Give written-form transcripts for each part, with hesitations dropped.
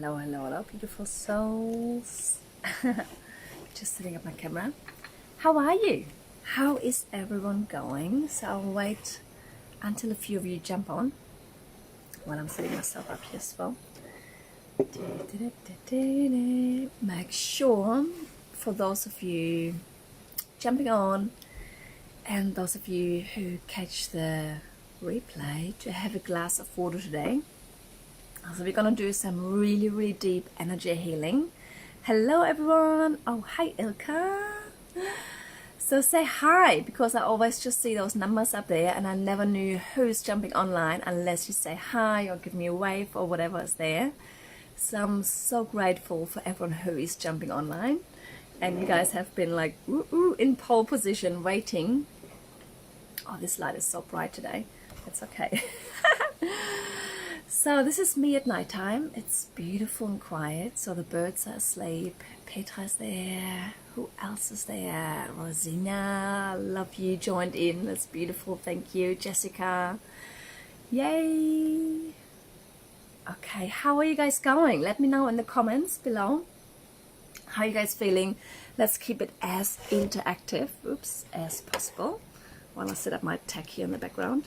Hello, hello, hello, beautiful souls. Just setting up my camera. How are you? How is everyone going? So I'll wait until a few of you jump on while I'm setting myself up here as well. Make sure for those of you jumping on and those of you who catch the replay to have a glass of water today. So we're gonna do some really deep energy healing. Hello everyone. Oh, hi Ilka. So say hi, because I always just see those numbers up there and I never knew who's jumping online unless you say hi or give me a wave or whatever is there. So I'm so grateful for everyone who is jumping online, and you guys have been like in pole position waiting. Oh, this light is so bright today. That's okay. So this is me at night time. It's beautiful and quiet. So the birds are asleep. Petra's there. Who else is there? Rosina, love you, joined in. That's beautiful. Thank you. Jessica. Yay. Okay, how are you guys going? Let me know in the comments below. How are you guys feeling? Let's keep it as interactive, as possible, while I set up my tech here in the background.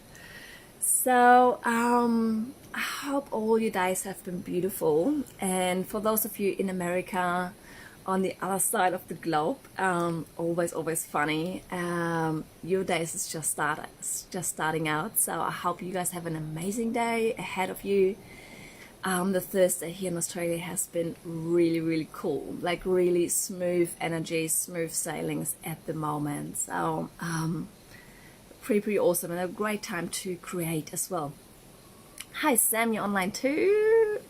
So I hope all you guys have been beautiful, and for those of you in America, on the other side of the globe, always funny. Your days is just starting out, so I hope you guys have an amazing day ahead of you. The Thursday here in Australia has been really cool, like really smooth energy, smooth sailings at the moment. So pretty awesome, and a great time to create as well. Hi Sam, you're online too.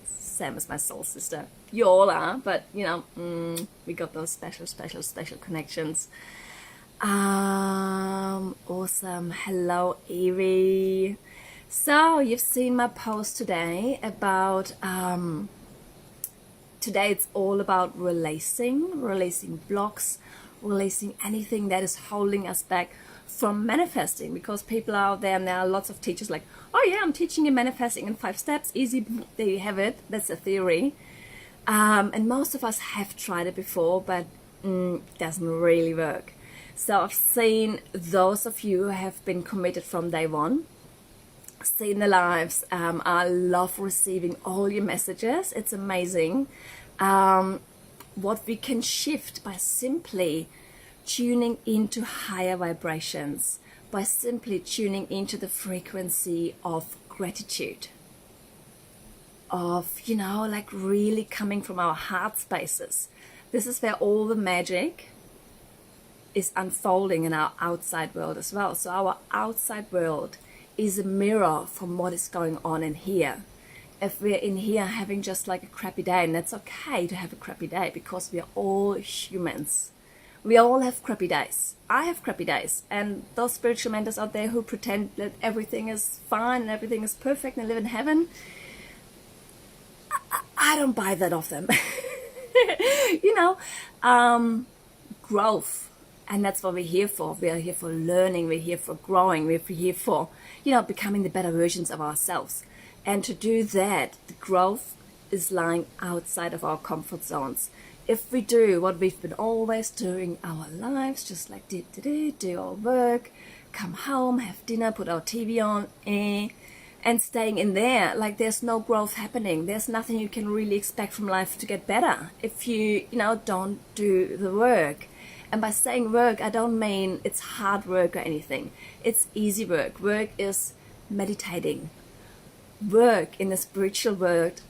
Sam is my soul sister. You all are, but you know, we got those special connections. Awesome. Hello Evie. So you've seen my post today about today it's all about releasing blocks, releasing anything that is holding us back from manifesting, because people are out there and there are lots of teachers like, oh yeah, I'm teaching you manifesting in 5 steps, easy, there you have it. That's a theory, and most of us have tried it before, but doesn't really work. So I've seen those of you who have been committed from day one, seen the lives. I love receiving all your messages. It's amazing what we can shift by simply tuning into higher vibrations, by simply tuning into the frequency of gratitude, of, you know, like really coming from our heart spaces. This is where all the magic is unfolding in our outside world as well. So our outside world is a mirror from what is going on in here. If we're in here having just like a crappy day, and that's okay to have a crappy day, because we are all humans. We all have crappy days. I have crappy days. And those spiritual mentors out there who pretend that everything is fine and everything is perfect and live in heaven, I don't buy that of them. You know, growth. And that's what we're here for. We are here for learning. We're here for growing. We're here for, you know, becoming the better versions of ourselves. And to do that, the growth is lying outside of our comfort zones. If we do what we've been always doing our lives, just like do our work, come home, have dinner, put our TV on, and staying in there, like there's no growth happening. There's nothing you can really expect from life to get better if you know, don't do the work. And by saying work, I don't mean it's hard work or anything. It's easy work. Work is meditating. Work in the spiritual world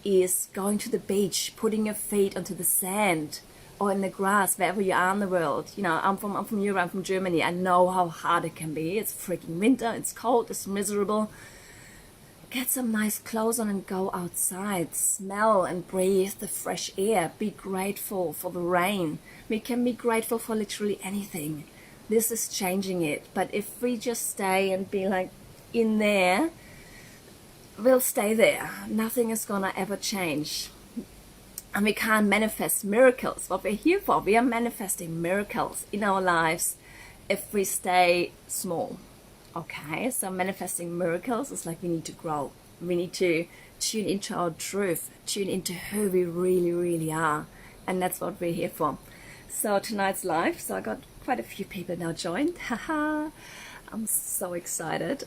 is going to the beach, putting your feet onto the sand or in the grass, wherever you are in the world. You know, I'm from Europe, I'm from Germany. I know how hard it can be. It's freaking winter, it's cold, it's miserable. Get some nice clothes on and go outside. Smell and breathe the fresh air. Be grateful for the rain. We can be grateful for literally anything. This is changing it. But if we just stay and be like in there, we'll stay there. Nothing is gonna ever change. And we can't manifest miracles. What we're here for, we are manifesting miracles in our lives if we stay small. Okay, so manifesting miracles is like we need to grow. We need to tune into our truth, tune into who we really, really are. And that's what we're here for. So tonight's live, so I got quite a few people now joined. Haha, I'm so excited.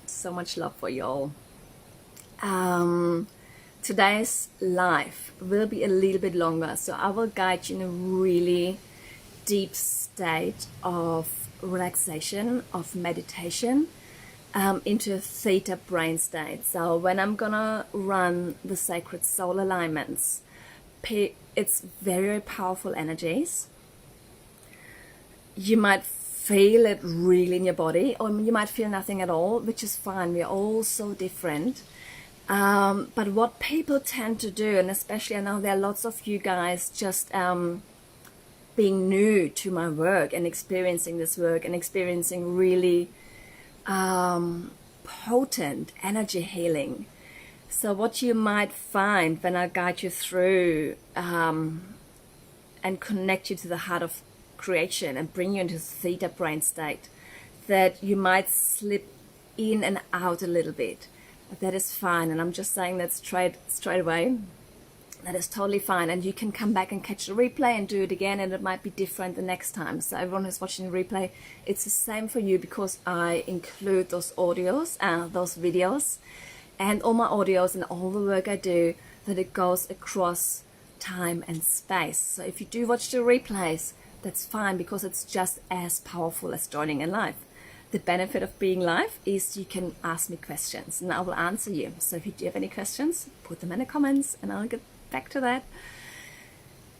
So much love for y'all. Today's live will be a little bit longer, so I will guide you in a really deep state of relaxation, of meditation, into a theta brain state. So when I'm gonna run the sacred soul alignments, it's very, very powerful energies. You might feel it really in your body, or you might feel nothing at all, which is fine. We're all so different. But what people tend to do, and especially I know there are lots of you guys just being new to my work and experiencing this work and experiencing really potent energy healing. So what you might find when I guide you through and connect you to the heart of creation and bring you into the theta brain state, that you might slip in and out a little bit. But that is fine, and I'm just saying that straight away. That is totally fine, and you can come back and catch the replay and do it again, and it might be different the next time. So everyone who's watching the replay, it's the same for you, because I include those audios, those videos, and all my audios and all the work I do, that it goes across time and space. So if you do watch the replays, that's fine, because it's just as powerful as joining in live. The benefit of being live is you can ask me questions and I will answer you. So if you do have any questions, put them in the comments and I'll get back to that.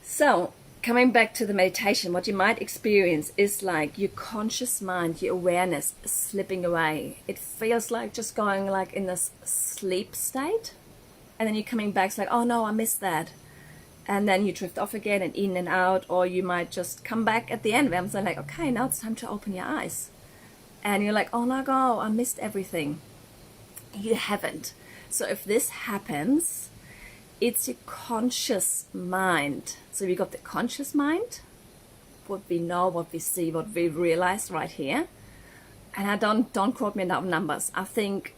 So coming back to the meditation, what you might experience is like your conscious mind, your awareness slipping away. It feels like just going like in this sleep state, and then you're coming back, it's like, oh no, I missed that. And then you drift off again and in and out, or you might just come back at the end where I'm saying like, okay, now it's time to open your eyes. And you're like, oh my God, I missed everything. You haven't. So if this happens, it's your conscious mind. So we got the conscious mind, what we know, what we see, what we realize right here. And I don't quote me on numbers. I think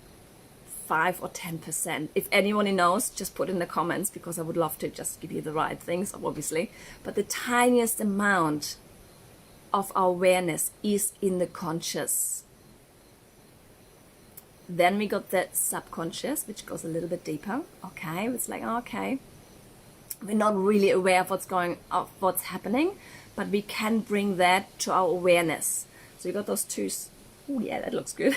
5 or 10%. If anyone knows, just put in the comments, because I would love to just give you the right things, obviously. But the tiniest amount of our awareness is in the conscious. Then we got the subconscious, which goes a little bit deeper. Okay, it's like, okay, we're not really aware of what's happening, but we can bring that to our awareness. So you got those two. Oh yeah, that looks good.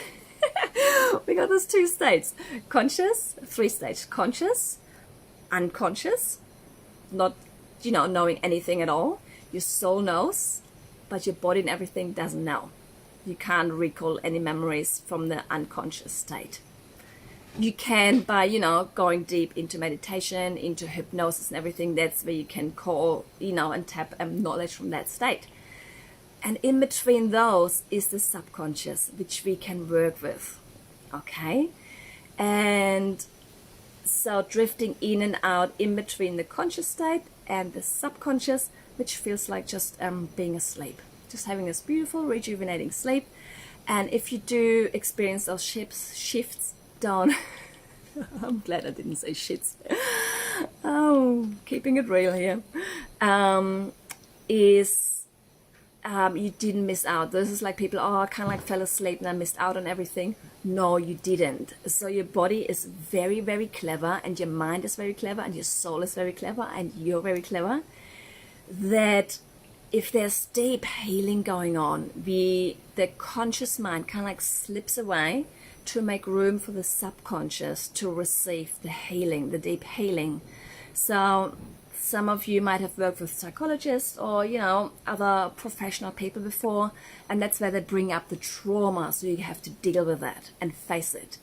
We got those 2 states: conscious, 3 states: conscious, unconscious, not knowing anything at all. Your soul knows, but your body and everything doesn't know. You can't recall any memories from the unconscious state. You can, by going deep into meditation, into hypnosis and everything, that's where you can call and tap knowledge from that state. And in between those is the subconscious, which we can work with. Okay, and so drifting in and out in between the conscious state and the subconscious, which feels like just being asleep, just having this beautiful rejuvenating sleep. And if you do experience those shifts down, I'm glad I didn't say shits. Oh, keeping it real here. You didn't miss out. This is like people, I kind of like fell asleep and I missed out on everything. No, you didn't. So your body is very, very clever, and your mind is very clever, and your soul is very clever, and you're very clever. That if there's deep healing going on, the conscious mind kind of like slips away to make room for the subconscious to receive the healing, the deep healing. So some of you might have worked with psychologists or, other professional people before, and that's where they bring up the trauma, so you have to deal with that and face it.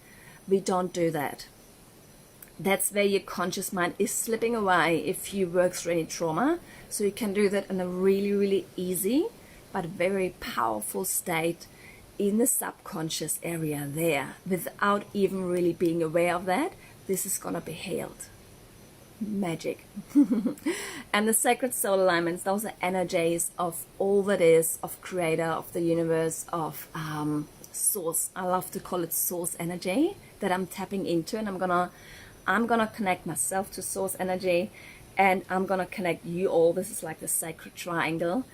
We don't do that. That's where your conscious mind is slipping away if you work through any trauma. So you can do that in a really, really easy but very powerful state in the subconscious area there, without even really being aware of that. This is going to be healed. Magic. And the sacred soul alignments, those are energies of all that is, of creator, of the universe, of source. I love to call it source energy that I'm tapping into, and I'm gonna connect myself to source energy, and I'm gonna connect you all. This is like the sacred triangle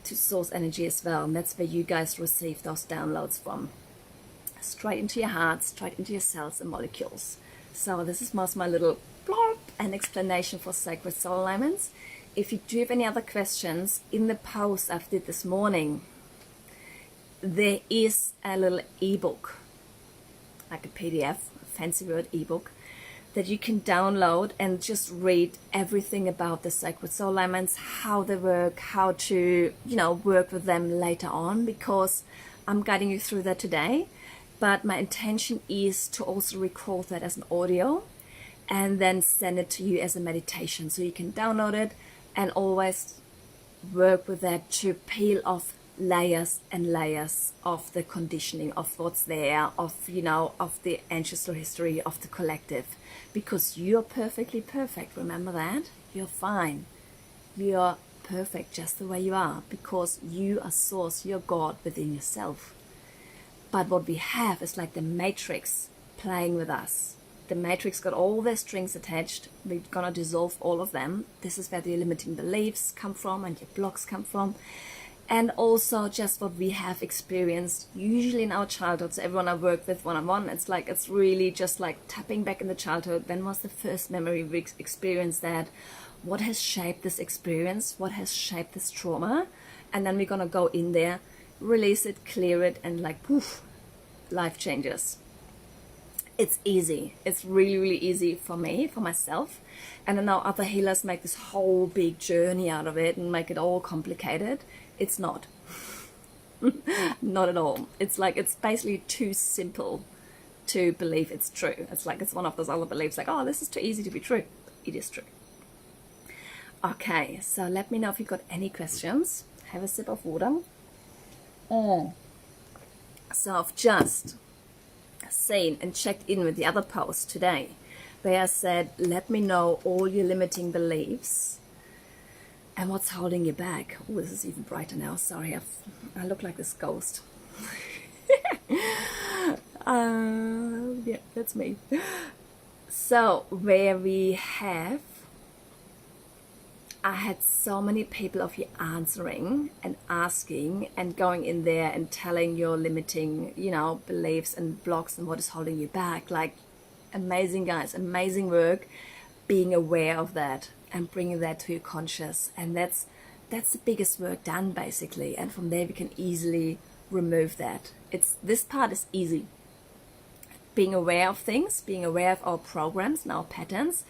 to source energy as well, and that's where you guys receive those downloads from, straight into your heart, straight into your cells and molecules. So this is most my little blurb and explanation for sacred soul alignments. If you do have any other questions, in the post I did this morning, there is a little ebook, like a PDF, a fancy word ebook, that you can download and just read everything about the sacred soul alignments, how they work, how to, work with them later on, because I'm guiding you through that today. But my intention is to also record that as an audio and then send it to you as a meditation, so you can download it and always work with that to peel off layers and layers of the conditioning, of what's there, of the ancestral history, of the collective, because you're perfectly perfect. Remember that. You're fine. You're perfect just the way you are, because you are source, you're God within yourself. But what we have is like the matrix playing with us. The matrix got all their strings attached. We're gonna dissolve all of them. This is where the limiting beliefs come from and your blocks come from. And also just what we have experienced usually in our childhood. So everyone I work with one-on-one, it's really just like tapping back in the childhood. When was the first memory we experienced that? What has shaped this experience? What has shaped this trauma? And then we're gonna go in there, release it, clear it, and like poof, life changes. It's easy. It's really, really easy for me, for myself. And I know other healers make this whole big journey out of it and make it all complicated. It's not. Not at all. It's basically too simple to believe it's true. It's one of those other beliefs like, oh, this is too easy to be true. It is true. Okay, so let me know if you've got any questions. Have a sip of water. So I've just seen and checked in with the other post today where I said, let me know all your limiting beliefs and what's holding you back. Oh, this is even brighter now. Sorry, I look like this ghost. Yeah, that's me. So where I had so many people of you answering and asking and going in there and telling your limiting, beliefs and blocks and what is holding you back. Like, amazing, guys, amazing work being aware of that and bringing that to your conscious. And that's the biggest work done, basically. And from there we can easily remove that. This part is easy. Being aware of things, being aware of our programs and our patterns,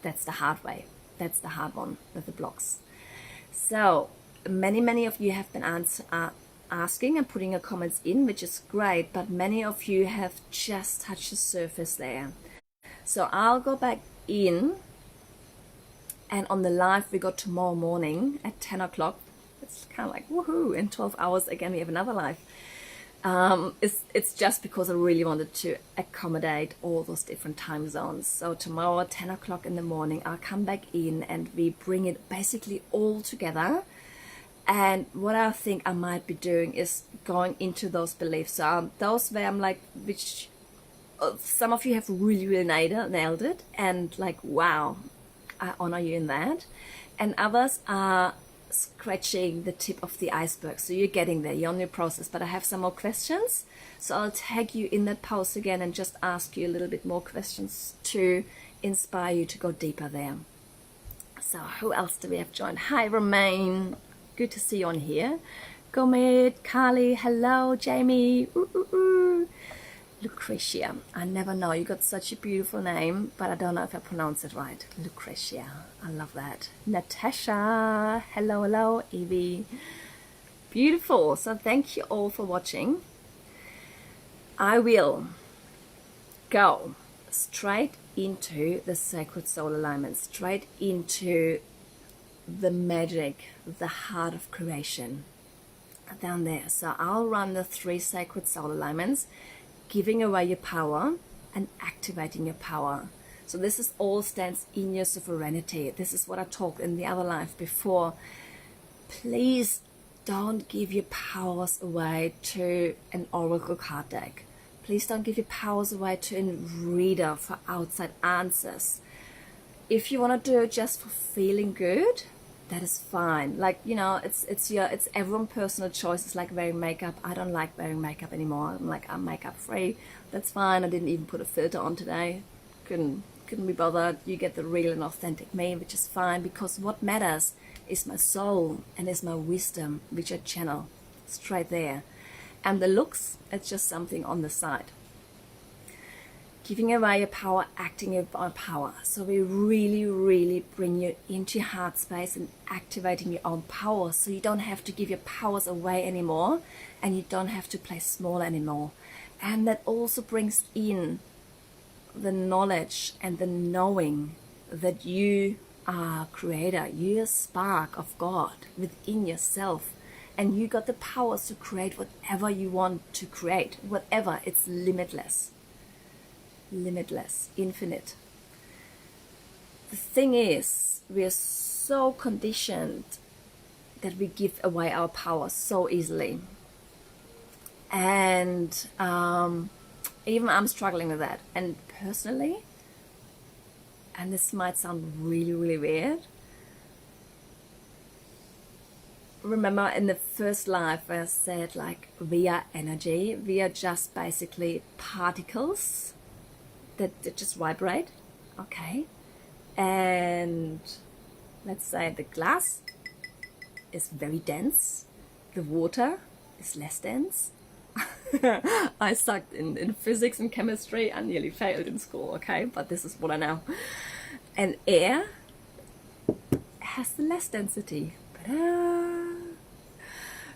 that's the hard way. That's the hard one with the blocks. So many of you have been asking and putting your comments in, which is great, but many of you have just touched the surface there. So I'll go back in, and on the live we got tomorrow morning at 10 o'clock. It's kind of like woohoo, in 12 hours again we have another live. It's just because I really wanted to accommodate all those different time zones. So tomorrow at 10 o'clock in the morning, I'll come back in and we bring it basically all together. And what I think I might be doing is going into those beliefs. So those where I'm like, which some of you have really, really nailed it. And like, wow, I honor you in that. And others are scratching the tip of the iceberg, so you're getting there, you're on your process. But I have some more questions, so I'll tag you in that post again and just ask you a little bit more questions to inspire you to go deeper there. So who else do we have joined? Hi Romain, good to see you on here. Gomit, Carly, hello. Jamie, Lucretia, I never know, you got such a beautiful name, but I don't know if I pronounce it right. Lucretia, I love that. Natasha, hello. Evie, beautiful. So thank you all for watching. I will go straight into the sacred soul alignment, straight into the magic, the heart of creation down there. So I'll run the 3 sacred soul alignments, giving away your power and activating your power. So this is all stands in your sovereignty. This is what I talked in the other life before. Please don't give your powers away to an oracle card deck. Please don't give your powers away to a reader for outside answers. If you want to do it just for feeling good, that is fine. Like, you know, it's everyone's personal choice. It's like wearing makeup. I don't like wearing makeup anymore. I'm makeup free. That's fine. I didn't even put a filter on today. Couldn't be bothered. You get the real and authentic me, which is fine, because what matters is my soul and is my wisdom, which I channel straight there. And the looks, it's just something on the side. Giving away your power, acting your power. So we really, really bring you into your heart space and activating your own power. So you don't have to give your powers away anymore, and you don't have to play small anymore. And that also brings in the knowledge and the knowing that you are creator. You're a spark of God within yourself. And you got the powers to create whatever you want to create. Whatever, it's limitless. Limitless, infinite. The thing is, we are so conditioned that we give away our power so easily. And even I'm struggling with that. And personally, and this might sound really, really weird, remember in the first life where I said, like, we are energy, we are just basically particles that just vibrate, okay? And let's say the glass is very dense, the water is less dense. I sucked in physics and chemistry. I nearly failed in school, okay? But this is what I know. And air has the less density.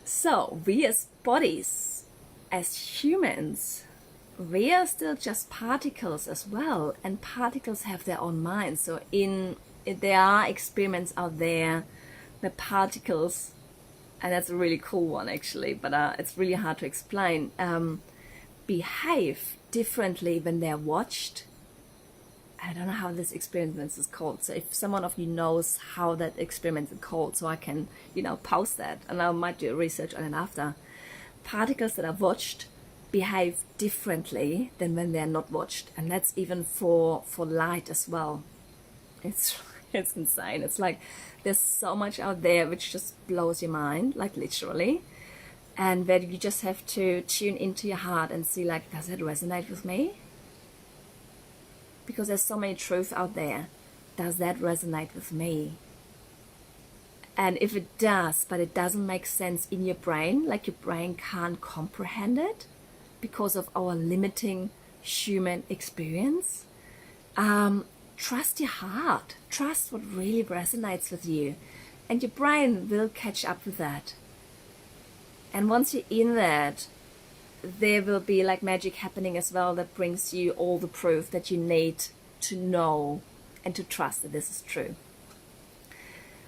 So we as bodies, as humans, we are still just particles as well, and particles have their own minds. So there are experiments out there, the particles, and that's a really cool one actually, but it's really hard to explain, behave differently when they're watched. I don't know how this experiment is called, so if someone of you knows how that experiment is called, so I can, post that, and I might do research on it after. Particles that are watched behave differently than when they're not watched, and that's even for light as well. It's insane. It's like there's so much out there which just blows your mind, like literally, and where you just have to tune into your heart and see, like, does it resonate with me? Because there's so many truths out there. Does that resonate with me? And if it does, but it doesn't make sense in your brain, like your brain can't comprehend it because of our limiting human experience, trust your heart. Trust what really resonates with you. And your brain will catch up with that. And once you're in that, there will be like magic happening as well that brings you all the proof that you need to know and to trust that this is true.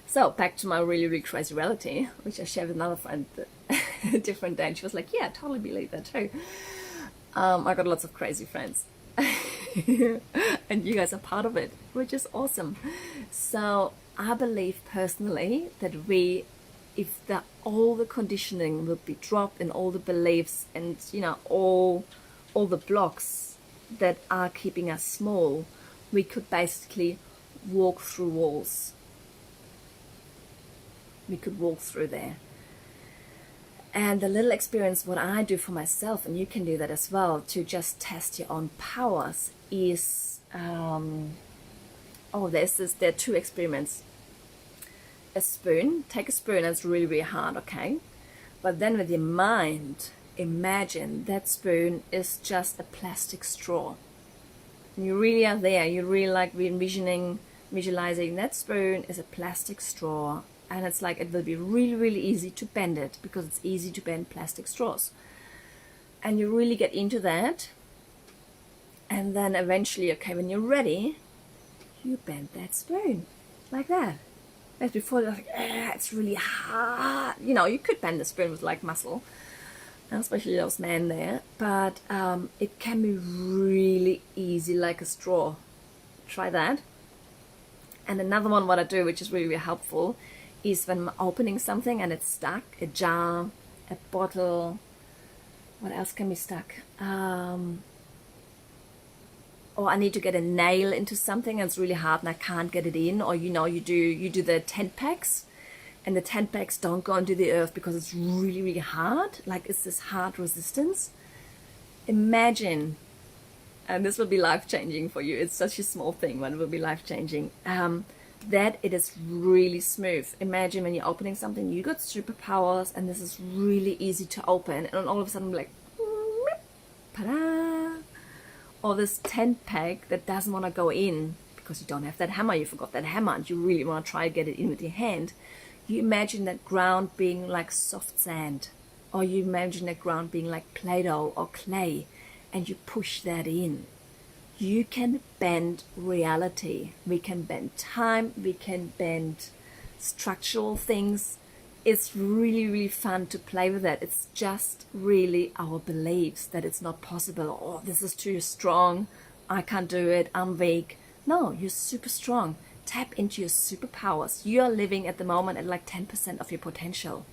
So back to my really, really crazy reality, which I shared with another friend a different day, and she was like, yeah, I totally believe that too. I got lots of crazy friends. And you guys are part of it, which is awesome. So I believe personally that all the conditioning will be dropped, and all the beliefs and all the blocks that are keeping us small, we could basically walk through walls. We could walk through there. And the little experience, what I do for myself, and you can do that as well, to just test your own powers, is there are two experiments. A spoon, take a spoon, and it's really, really hard, okay? But then with your mind, imagine that spoon is just a plastic straw. And you really are there, you really like visualizing that spoon is a plastic straw, and it's like it will be really, really easy to bend it, because it's easy to bend plastic straws. And you really get into that, and then eventually, okay, when you're ready, you bend that spoon, like that. As before, like, it's really hard. You could bend the spoon with like muscle, especially those men there, but it can be really easy like a straw. Try that. And another one, what I do, which is really, really helpful, is when I'm opening something and it's stuck, a jar, a bottle. What else can be stuck? Or I need to get a nail into something and it's really hard and I can't get it in. Or you do the tent pegs, and the tent pegs don't go into the earth because it's really, really hard. Like it's this hard resistance. Imagine, and this will be life-changing for you. It's such a small thing, but it will be life-changing. That it is really smooth. Imagine when you're opening something, you got superpowers, and this is really easy to open, and all of a sudden, like, ta-da! Or this tent peg that doesn't want to go in because you don't have that hammer. You forgot that hammer, and you really want to try to get it in with your hand. You imagine that ground being like soft sand, or you imagine that ground being like Play-Doh or clay, and you push that in. You can bend reality. We can bend time. We can bend structural things. It's really, really fun to play with that. It's just really our beliefs that it's not possible. Oh, this is too strong. I can't do it. I'm weak. No, you're super strong. Tap into your superpowers. You are living at the moment at like 10% of your potential.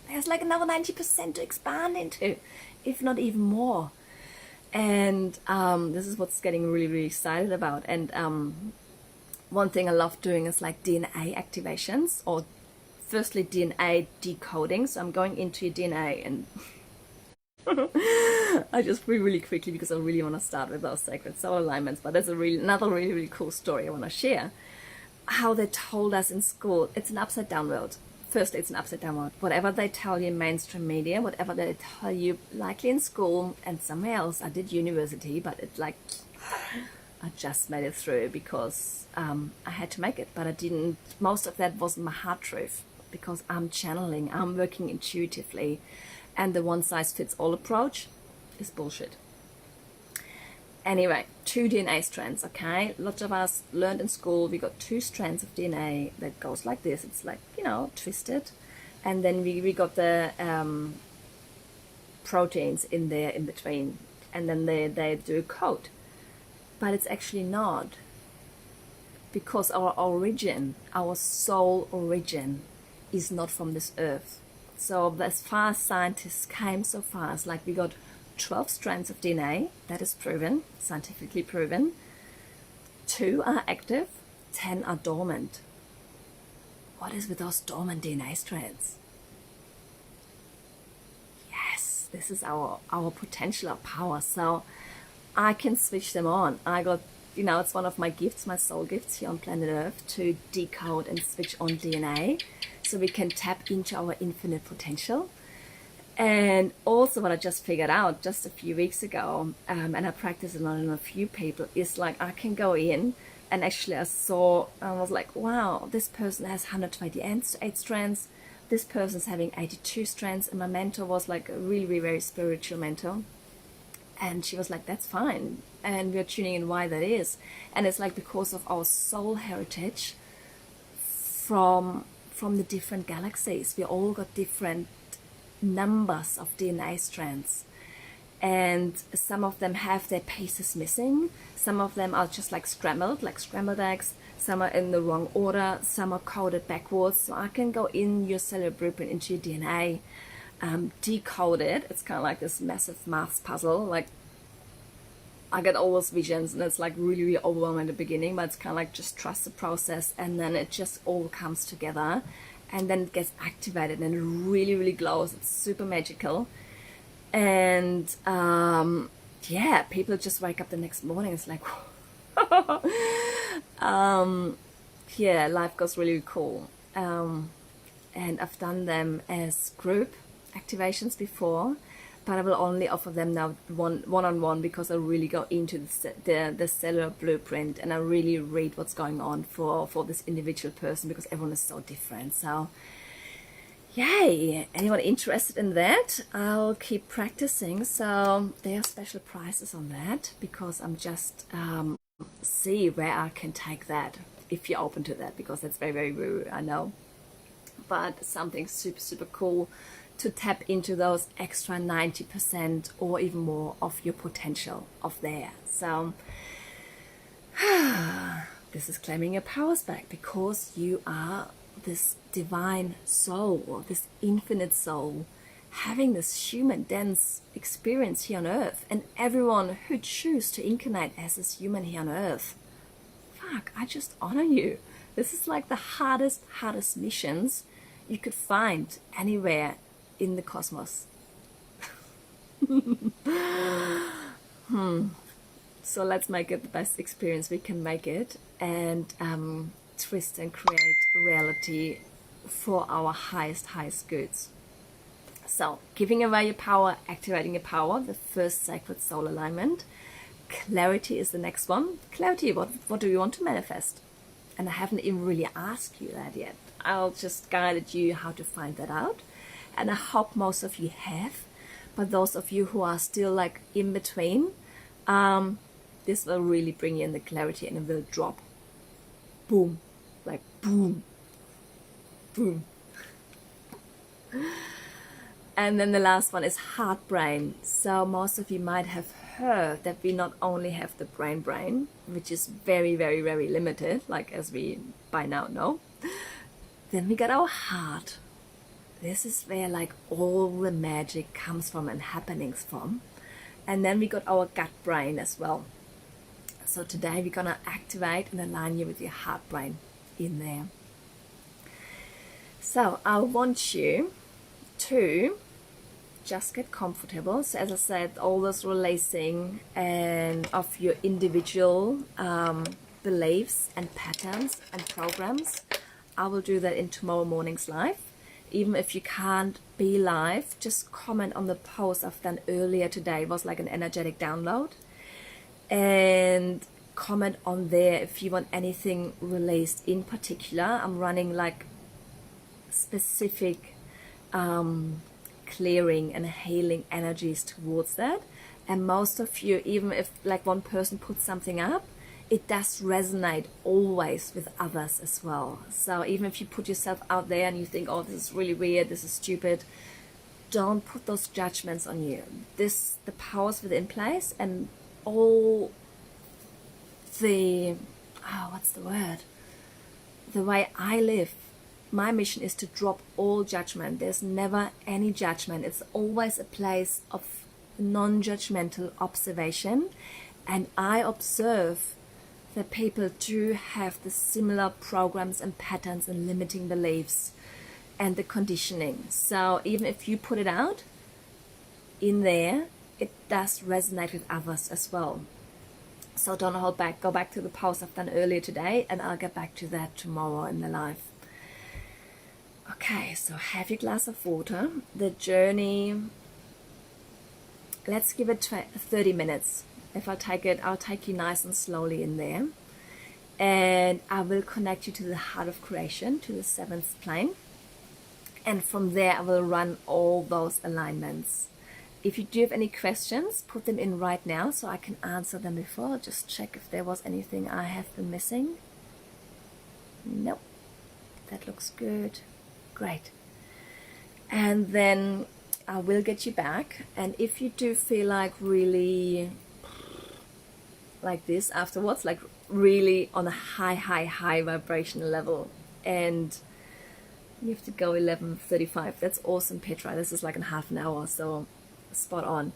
There's like another 90% to expand into, if not even more. And this is what's getting really, really excited about. And one thing I love doing is like DNA activations, or firstly DNA decoding. So I'm going into your DNA, and I just read really quickly because I really want to start with those sacred soul alignments. But there's another really, really cool story I want to share. How they told us in school, it's an upside down world. Firstly, it's an upside down world. Whatever they tell you in mainstream media, whatever they tell you likely in school and somewhere else. I did university, but it's like I just made it through because I had to make it, but I didn't. Most of that wasn't my heart truth because I'm channeling, I'm working intuitively, and the one size fits all approach is bullshit. Anyway, 2 DNA strands, okay? Lots of us learned in school, we got 2 strands of DNA that goes like this. It's like, twisted. And then we got the proteins in there in between. And then they do a code. But it's actually not. Because our origin, our soul origin, is not from this earth. So as far as scientists came so far, it's like we got 12 strands of DNA, that is proven, scientifically proven. 2 are active, 10 are dormant. What is with those dormant DNA strands? Yes, this is our potential, our power. So I can switch them on. I got, it's one of my gifts, my soul gifts here on planet Earth, to decode and switch on DNA so we can tap into our infinite potential. And also what I just figured out just a few weeks ago, and I practiced it on a few people, is like I can go in and actually I was like, wow, this person has 128 strands, this person's having 82 strands, and my mentor was like a really, really very spiritual mentor. And she was like, that's fine. And we're tuning in why that is. And it's like because of our soul heritage from the different galaxies. We all got different numbers of DNA strands, and some of them have their pieces missing, some of them are just like scrambled eggs, some are in the wrong order, some are coded backwards. So I can go in your cellular blueprint into your DNA, decode it. It's kind of like this massive maths puzzle. Like I get all those visions and it's like really, really overwhelming at the beginning, but it's kind of like just trust the process, and then it just all comes together. And then it gets activated and it really, really glows. It's super magical. And people just wake up the next morning. It's like, life goes really cool. And I've done them as group activations before, but I will only offer them now one-on-one because I really go into the cellular blueprint and I really read what's going on for this individual person because everyone is so different. So yay, anyone interested in that? I'll keep practicing. So there are special prices on that because I'm just see where I can take that if you're open to that, because that's very, very woo, I know, but something super, super cool to tap into those extra 90% or even more of your potential of there. So this is claiming your powers back because you are this divine soul, or this infinite soul, having this human dense experience here on earth, and everyone who choose to incarnate as this human here on earth. Fuck, I just honor you. This is like the hardest missions you could find anywhere in the cosmos. So let's make it the best experience we can make it, and twist and create reality for our highest goods. So, giving away your power, activating your power, the first sacred soul alignment. Clarity is the next one. Clarity, what do you want to manifest? And I haven't even really asked you that yet. I'll just guide you how to find that out. And I hope most of you have. But those of you who are still like in between, this will really bring you in the clarity, and it will drop. Boom. Like boom. Boom. And then the last one is heart brain. So most of you might have heard that we not only have the brain, which is very, very, very limited, like as we by now know. Then we got our heart. This is where like all the magic comes from and happenings from. And then we got our gut brain as well. So today we're gonna activate and align you with your heart brain in there. So I want you to just get comfortable. So as I said, all this releasing and of your individual beliefs and patterns and programs, I will do that in tomorrow morning's live. Even if you can't be live, just comment on the post I've done earlier today. It was like an energetic download. And comment on there if you want anything released in particular. I'm running like specific clearing and healing energies towards that. And most of you, even if like one person puts something up, it does resonate always with others as well. So even if you put yourself out there and you think, oh, this is really weird, this is stupid, don't put those judgments on you. The power's within place, and all the, what's the word? The way I live, my mission is to drop all judgment. There's never any judgment. It's always a place of non-judgmental observation. And I observe that people do have the similar programs and patterns and limiting beliefs and the conditioning. So even if you put it out in there, it does resonate with others as well. So don't hold back. Go back to the post I've done earlier today, and I'll get back to that tomorrow in the live. Okay, so have your glass of water. The journey, let's give it 30 minutes. If I take it, I'll take you nice and slowly in there. And I will connect you to the heart of creation, to the 7th plane. And from there, I will run all those alignments. If you do have any questions, put them in right now so I can answer them before. Just check if there was anything I have been missing. Nope. That looks good. Great. And then I will get you back. And if you do feel like really like this afterwards, like really on a high vibrational level, and you have to go 11:35. That's awesome, Petra. This is like in half an hour, so spot on.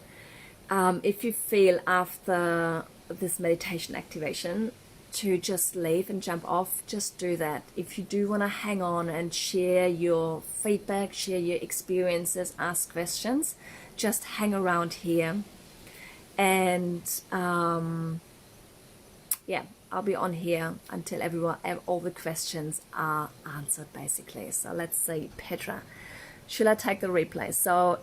If you feel after this meditation activation to just leave and jump off, just do that. If you do want to hang on and share your feedback, share your experiences, ask questions, just hang around here. And yeah, I'll be on here until all the questions are answered, basically. So let's see, Petra, should I take the replay? So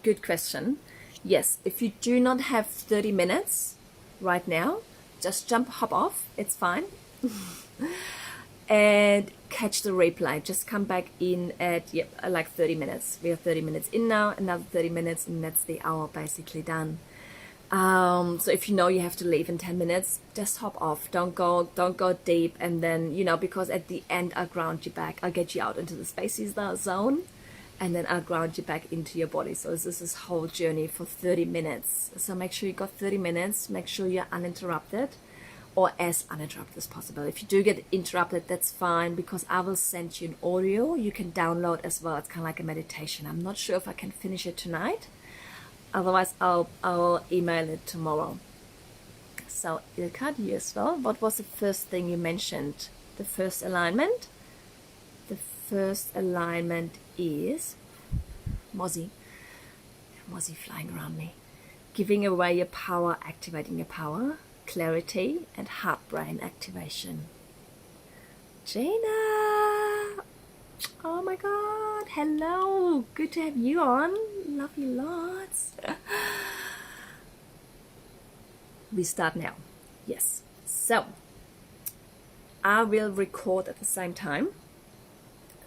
good question. Yes, if you do not have 30 minutes right now, just hop off, it's fine. And catch the replay. Just come back in at like 30 minutes. We are 30 minutes in now, another 30 minutes, and that's the hour basically done. So if you know you have to leave in 10 minutes, just hop off. Don't go deep. And then, because at the end I'll ground you back. I'll get you out into the spaces zone, and then I'll ground you back into your body. So this is this whole journey for 30 minutes. So make sure you got 30 minutes. Make sure you're uninterrupted. or as uninterrupted as possible. If you do get interrupted, that's fine, because I will send you an audio you can download as well. It's kind of like a meditation. I'm not sure if I can finish it tonight. Otherwise, I'll email it tomorrow. So, Ilka, you as well. What was the first thing you mentioned? The first alignment? The first alignment is Mozzie flying around me. Giving away your power, activating your power, clarity, and heart-brain activation. Gina! Oh my God, hello! Good to have you on. Love you lots. We start now. Yes. So, I will record at the same time.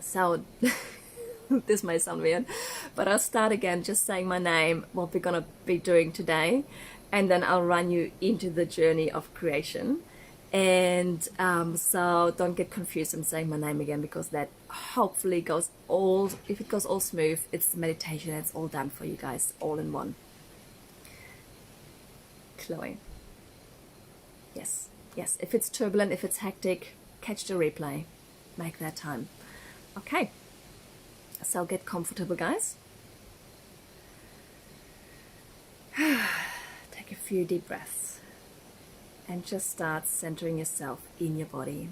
So, this may sound weird, but I'll start again just saying my name, what we're going to be doing today, and then I'll run you into the journey of creation. And so don't get confused. I'm saying my name again because that hopefully goes all, if it goes all smooth, it's the meditation, it's all done for you guys, all in one. Chloe. Yes, yes. If it's turbulent, if it's hectic, catch the replay. Make that time. Okay. So get comfortable, guys. Take a few deep breaths and just start centering yourself in your body.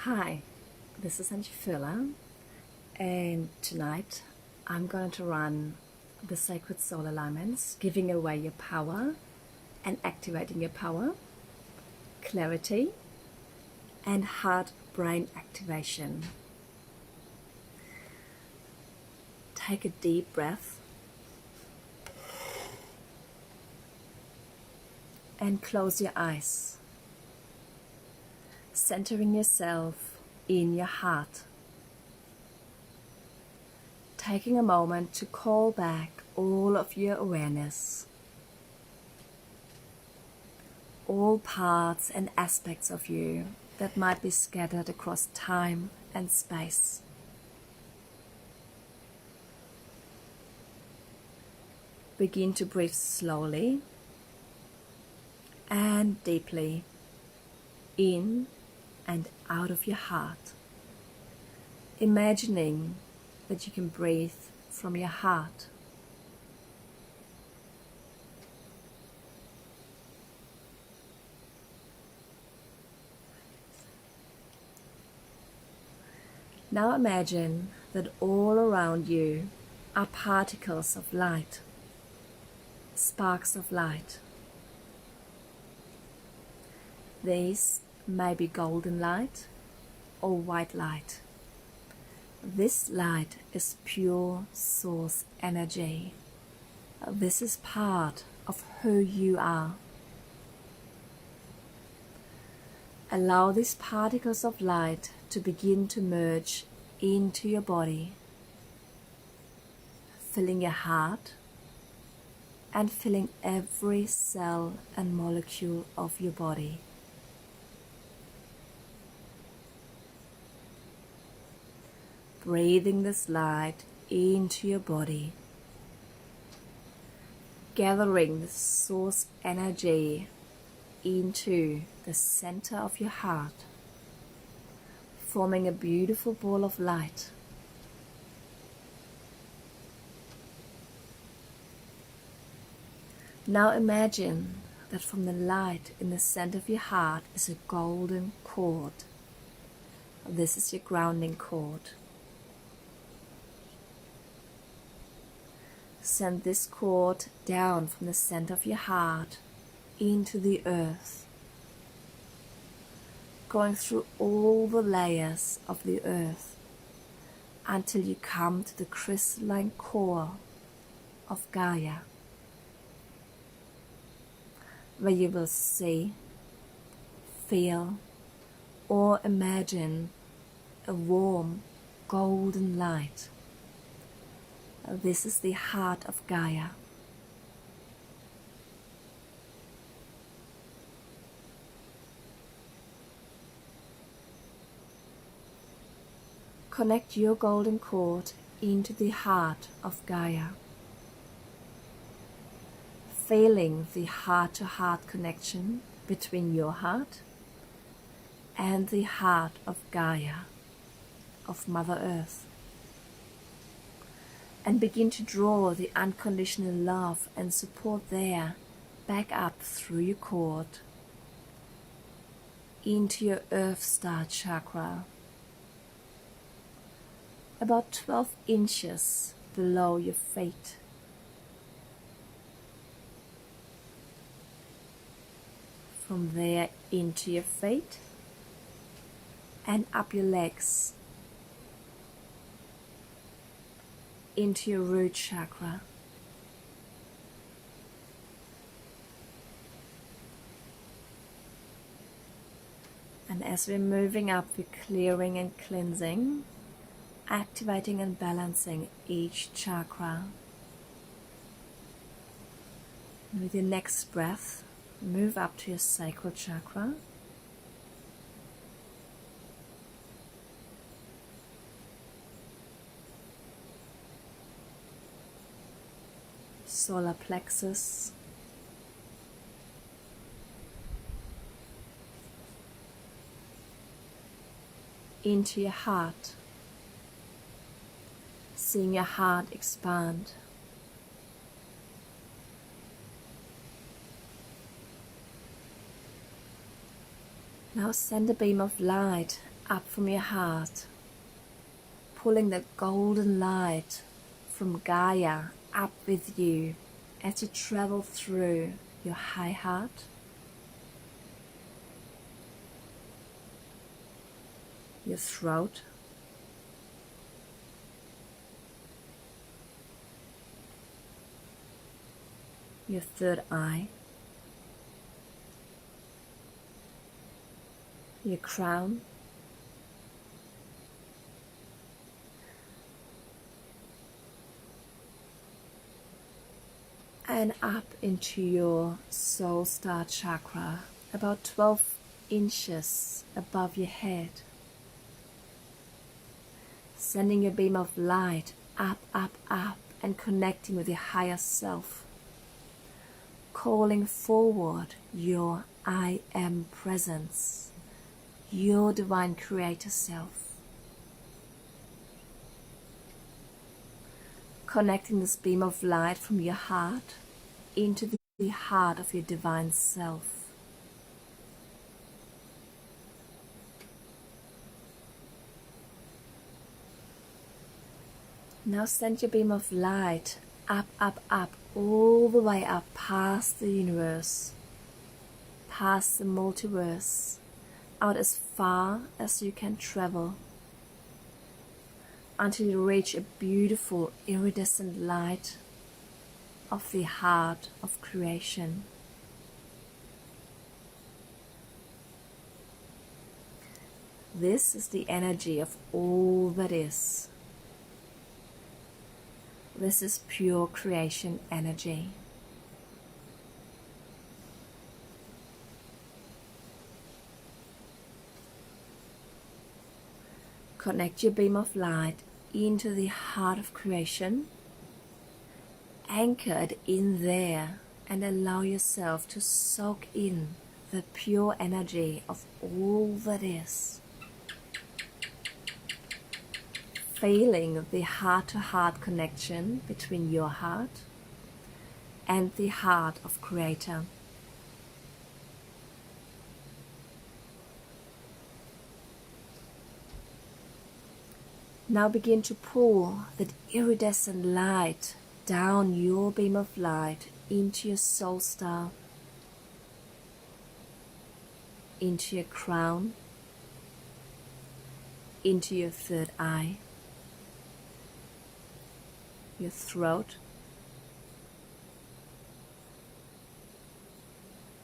Hi, this is Angie, and tonight I'm going to run the Sacred Soul Alignments, giving away your power and activating your power, clarity, and heart-brain activation. Take a deep breath and close your eyes, centering yourself in your heart. Taking a moment to call back all of your awareness, all parts and aspects of you that might be scattered across time and space. Begin to breathe slowly and deeply in and out of your heart, imagining that you can breathe from your heart. Now imagine that all around you are particles of light, sparks of light. These may be golden light or white light. This light is pure source energy. This is part of who you are. Allow these particles of light to begin to merge into your body, filling your heart and filling every cell and molecule of your body. Breathing this light into your body, gathering the source energy into the center of your heart, forming a beautiful ball of light. Now imagine that from the light in the center of your heart is a golden cord. This is your grounding cord. Send this cord down from the center of your heart into the earth, going through all the layers of the earth until you come to the crystalline core of Gaia, where you will see, feel, or imagine a warm golden light. This is the heart of Gaia. connect your golden cord into the heart of Gaia, feeling the heart-to-heart connection between your heart and the heart of Gaia, of Mother Earth. And begin to draw the unconditional love and support there back up through your cord into your Earth Star chakra, about 12 inches below your feet. From there into your feet and up your legs into your root chakra. And as we're moving up, we're clearing and cleansing, activating and balancing each chakra. And with your next breath, move up to your sacral chakra. Solar plexus. Into your heart, seeing your heart expand. Now send a beam of light up from your heart, pulling the golden light from Gaia up with you as you travel through your high heart, your throat, your third eye, your crown, and up into your soul star chakra, about 12 inches above your head. Sending your beam of light up, up, up, and connecting with your higher self. Calling forward your I Am presence, your divine creator self. Connecting this beam of light from your heart into the heart of your divine self. Now send your beam of light up, up, up, all the way up past the universe, past the multiverse, out as far as you can travel, until you reach a beautiful iridescent light of the heart of creation. This is the energy of all that is. This is pure creation energy. Connect your beam of light into the heart of creation. Anchor it in there and allow yourself to soak in the pure energy of all that is. Feeling the heart-to-heart connection between your heart and the heart of Creator. Now begin to pull that iridescent light down your beam of light into your soul star, into your crown, into your third eye, your throat,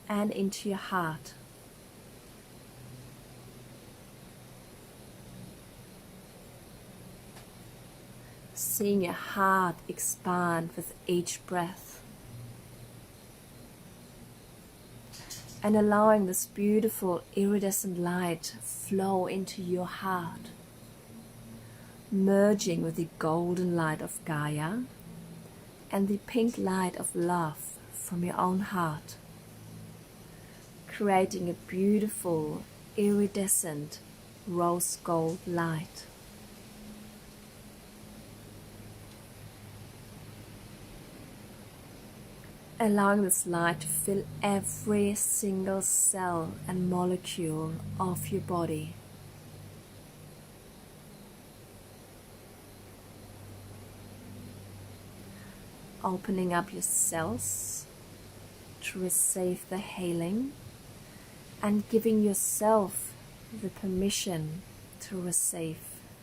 and into your heart. Seeing your heart expand with each breath, and allowing this beautiful iridescent light flow into your heart, merging with the golden light of Gaia and the pink light of love from your own heart, creating a beautiful, iridescent rose gold light. Allowing this light to fill every single cell and molecule of your body. Opening up your cells to receive the healing and giving yourself the permission to receive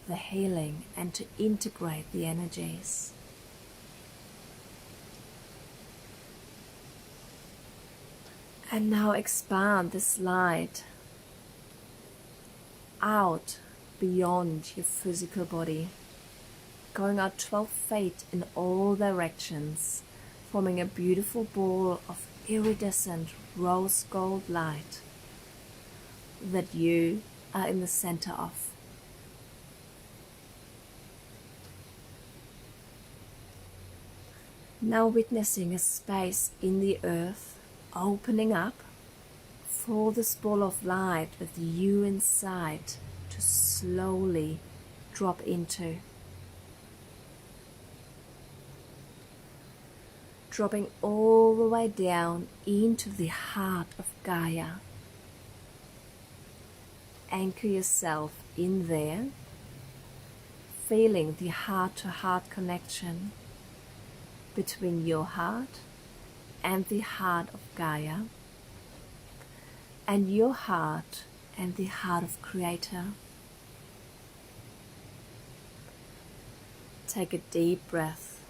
the healing and to integrate the energies. And now expand this light out beyond your physical body, going out 12 feet in all directions, forming a beautiful ball of iridescent rose gold light that you are in the center of. Now witnessing a space in the earth opening up for this ball of light with you inside to slowly drop into. Dropping all the way down into the heart of Gaia. Anchor yourself in there, feeling the heart-to-heart connection between your heart and the heart of Gaia, and your heart and the heart of Creator. Take a deep breath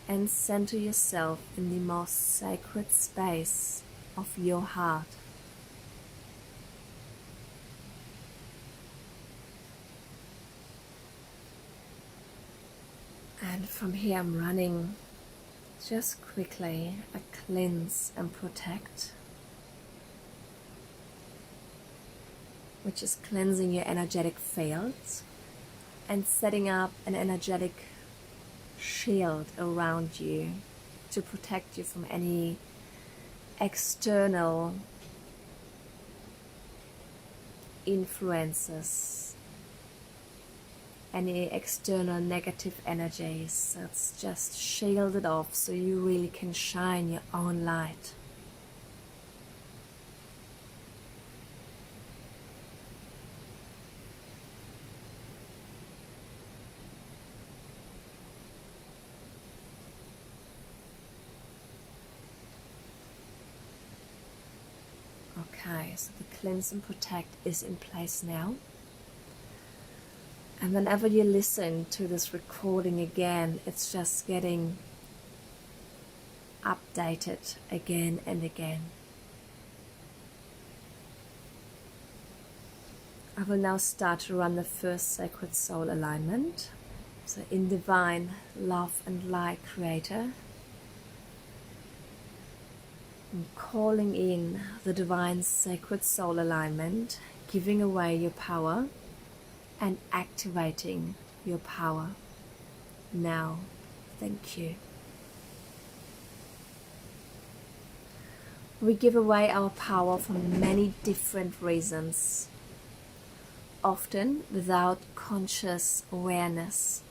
and center yourself in the most sacred space of your heart. And from here I'm running just quickly a cleanse and protect, which is cleansing your energetic fields and setting up an energetic shield around you to protect you from any external influences, any external negative energies. So it's just shielded off so you really can shine your own light. Okay, so the cleanse and protect is in place now. And whenever you listen to this recording again, it's just getting updated again and again. I will now start to run the first sacred soul alignment. So in divine love and light Creator, I'm calling in the divine sacred soul alignment, giving away your power and activating your power. Now, thank you. We give away our power for many different reasons, often without conscious awareness.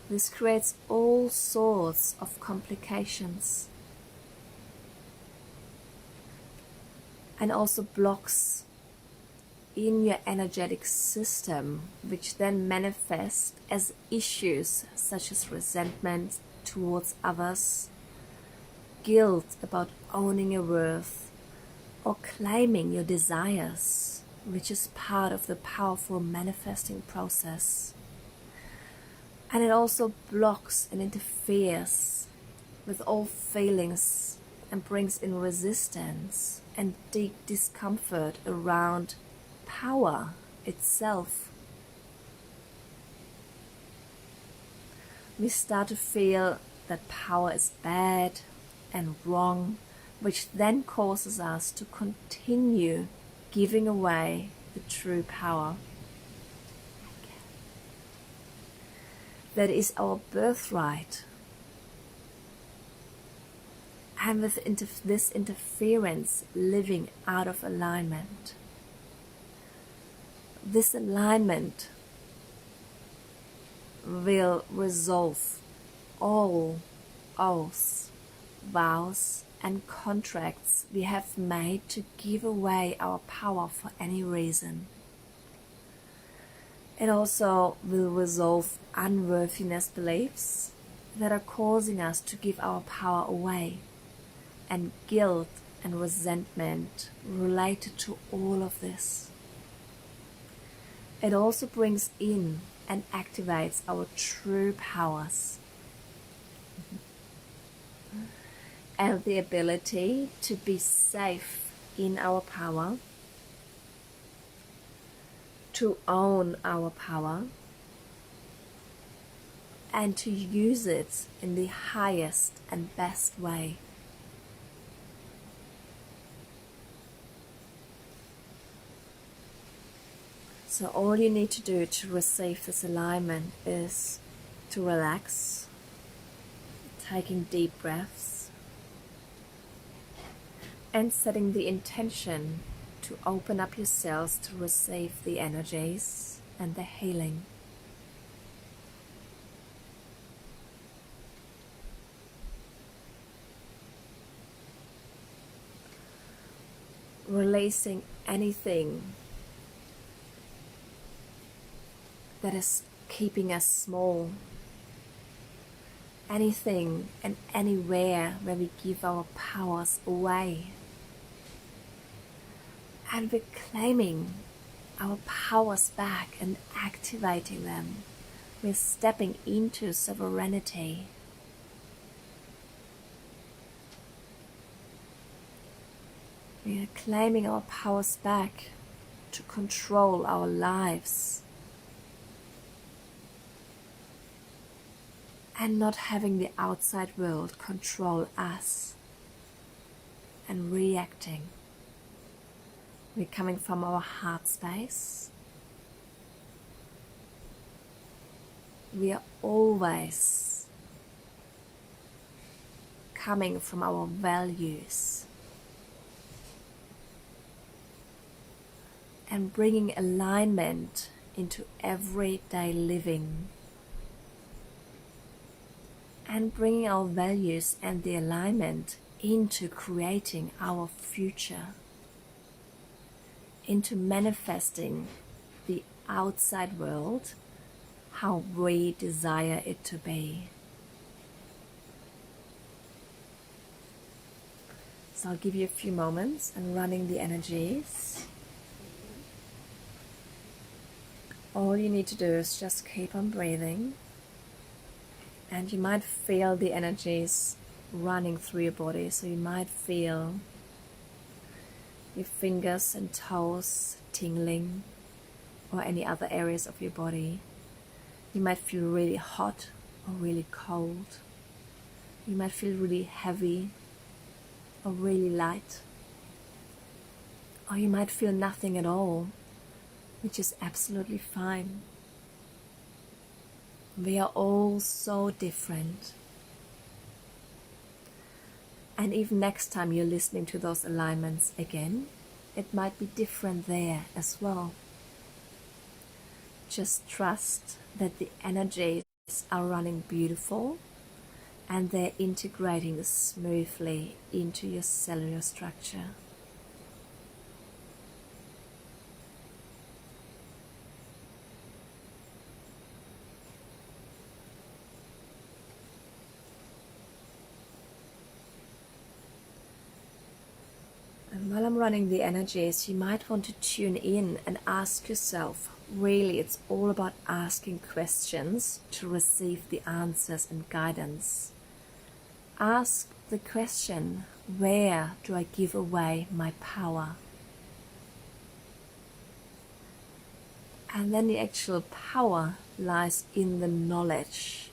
This creates all sorts of complications and also blocks in your energetic system, which then manifest as issues such as resentment towards others, guilt about owning your worth, or claiming your desires, which is part of the powerful manifesting process. And it also blocks and interferes with all feelings and brings in resistance and deep discomfort around power itself. We start to feel that power is bad and wrong, which then causes us to continue giving away the true power. that is our birthright. And with this interference living out of alignment, this alignment will resolve all oaths, vows, and contracts we have made to give away our power for any reason. It also will resolve unworthiness beliefs that are causing us to give our power away, and guilt and resentment related to all of this. It also brings in and activates our true powers and the ability to be safe in our power, to own our power, and to use it in the highest and best way. So all you need to do to receive this alignment is to relax, taking deep breaths, and setting the intention to open up your cells to receive the energies and the healing. Releasing anything that is keeping us small, anything and anywhere where we give our powers away, and we're claiming our powers back and activating them. We're stepping into sovereignty. We are claiming our powers back to control our lives, and not having the outside world control us and reacting. We're coming from our heart space. We are always coming from our values and bringing alignment into everyday living, and bringing our values and the alignment into creating our future, into manifesting the outside world how we desire it to be. So I'll give you a few moments and running the energies. All you need to do is just keep on breathing, and you might feel the energies running through your body. So you might feel your fingers and toes tingling, or any other areas of your body. You might feel really hot or really cold. You might feel really heavy or really light. Or you might feel nothing at all, which is absolutely fine. We are all so different. And even next time you're listening to those alignments again, it might be different there as well. Just trust that the energies are running beautiful and they're integrating smoothly into your cellular structure. And while I'm running the energies, you might want to tune in and ask yourself, really it's all about asking questions to receive the answers and guidance. Ask the question, where do I give away my power? And then the actual power lies in the knowledge,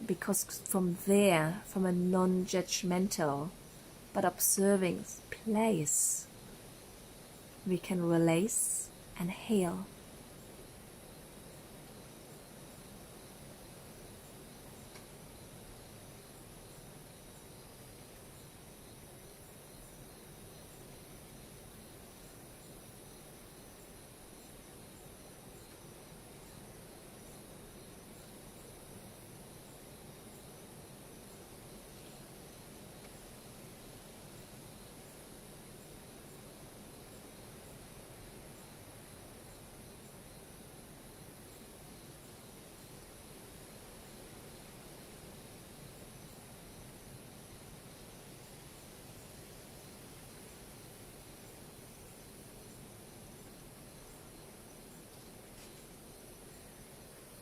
because from there, from a non-judgmental but observing place, we can release and heal.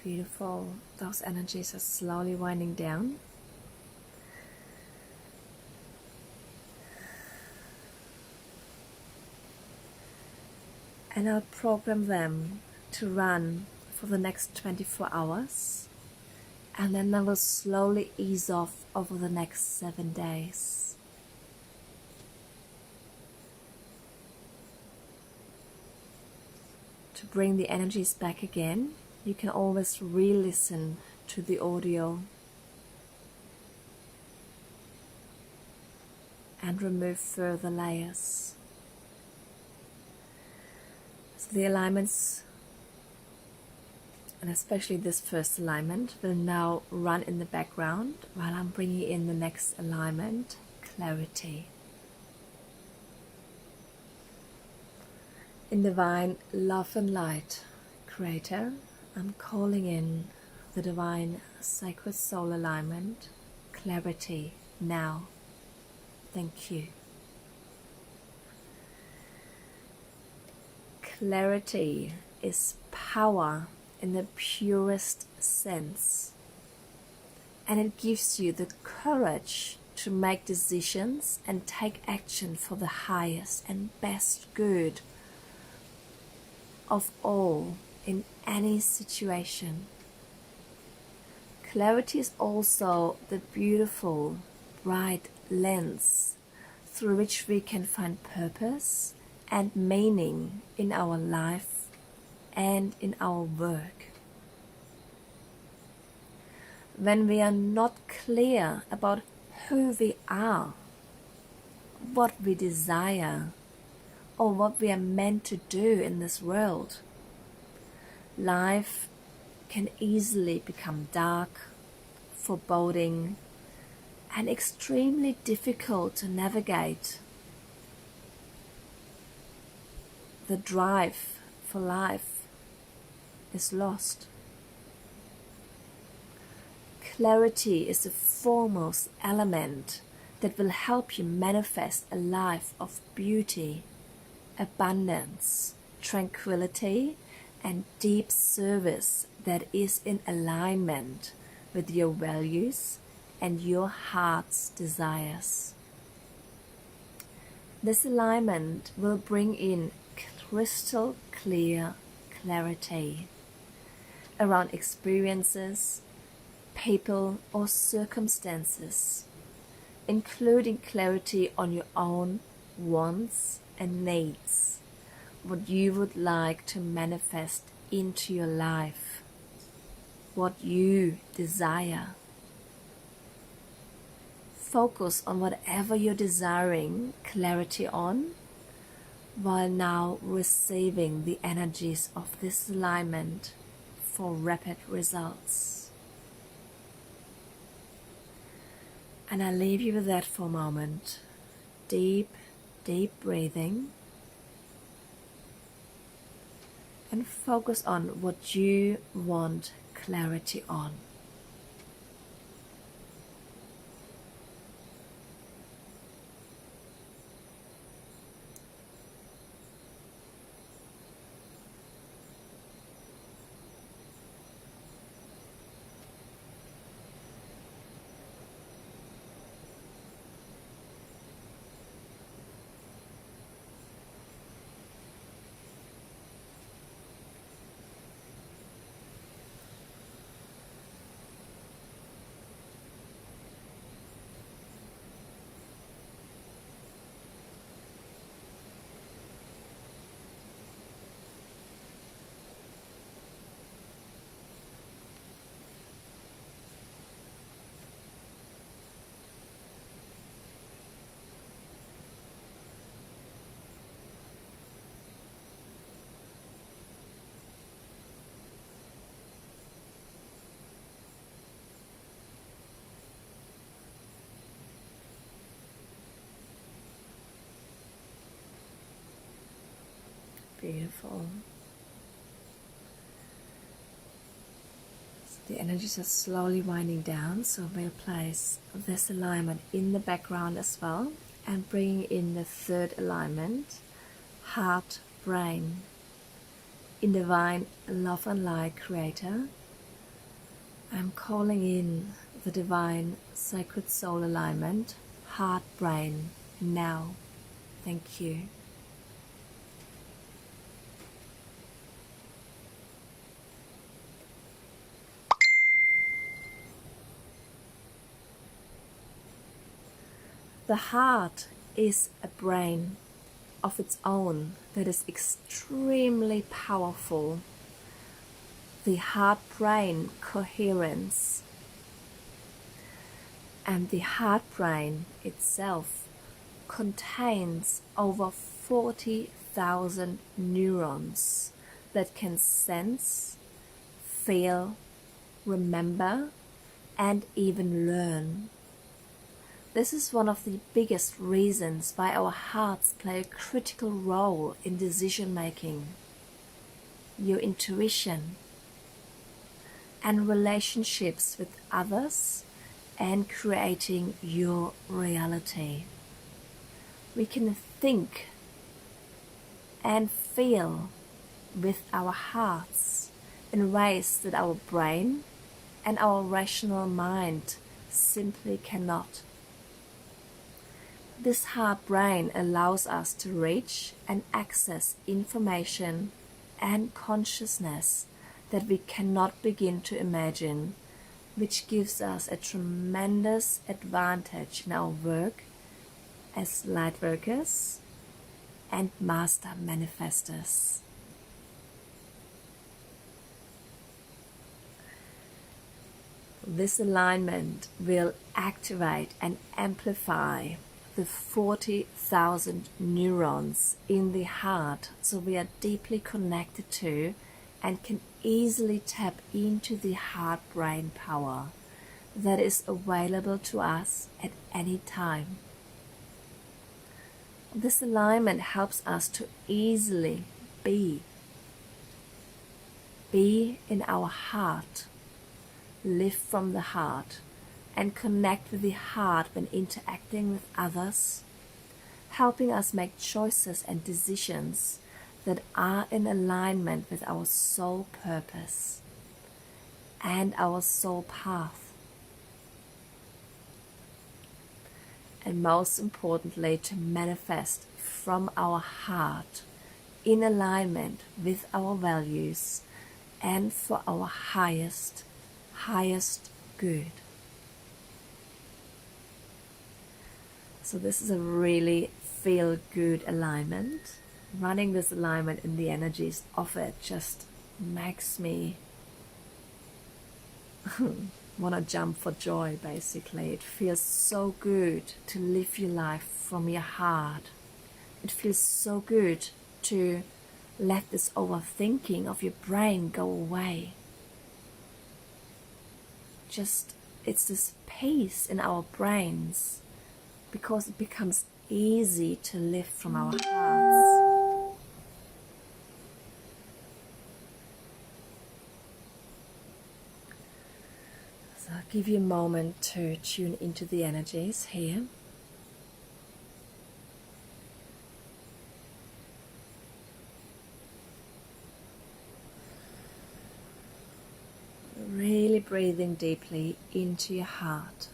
Beautiful. Those energies are slowly winding down. And I'll program them to run for the next 24 hours. And then they will slowly ease off over the next 7 days. To bring the energies back again, you can always re-listen to the audio and remove further layers. So the alignments, and especially this first alignment, will now run in the background while I'm bringing in the next alignment, clarity. In divine love and light, Creator, I'm calling in the divine sacred soul alignment, clarity, now. Thank you. Clarity is power in the purest sense, and it gives you the courage to make decisions and take action for the highest and best good of all in any situation. Clarity is also the beautiful, bright lens through which we can find purpose and meaning in our life and in our work. When we are not clear about who we are, what we desire, or what we are meant to do in this world, life can easily become dark, foreboding, and extremely difficult to navigate. The drive for life is lost. Clarity is the foremost element that will help you manifest a life of beauty, abundance, tranquility, and deep service that is in alignment with your values and your heart's desires. This alignment will bring in crystal clear clarity around experiences, people, or circumstances, including clarity on your own wants and needs, what you would like to manifest into your life, what you desire. Focus on whatever you're desiring clarity on, while now receiving the energies of this alignment for rapid results. And I leave you with that for a moment. Deep breathing, and focus on what you want clarity on. Beautiful. So the energies are slowly winding down, so we'll place this alignment in the background as well, and bringing in the third alignment, heart, brain. In divine love and light, Creator, I'm calling in the divine sacred soul alignment, heart, brain, now. Thank you. The heart is a brain of its own that is extremely powerful. The heart-brain coherence, and the heart-brain itself contains over 40,000 neurons that can sense, feel, remember, and even learn. This is one of the biggest reasons why our hearts play a critical role in decision making. Your intuition and relationships with others and creating your reality. We can think and feel with our hearts in ways that our brain and our rational mind simply cannot. This heart-brain allows us to reach and access information and consciousness that we cannot begin to imagine, which gives us a tremendous advantage in our work as light workers and master manifestors. This alignment will activate and amplify the 40,000 neurons in the heart, so we are deeply connected to and can easily tap into the heart-brain power that is available to us at any time. This alignment helps us to easily be in our heart, live from the heart, and connect with the heart when interacting with others, helping us make choices and decisions that are in alignment with our soul purpose and our soul path. And most importantly, to manifest from our heart in alignment with our values and for our highest good. So this is a really feel-good alignment. Running this alignment in the energies of it just makes me want to jump for joy, basically. It feels so good to live your life from your heart. It feels so good to let this overthinking of your brain go away. It's this peace in our brains, because it becomes easy to live from our hearts. So I'll give you a moment to tune into the energies here. Really breathing deeply into your heart.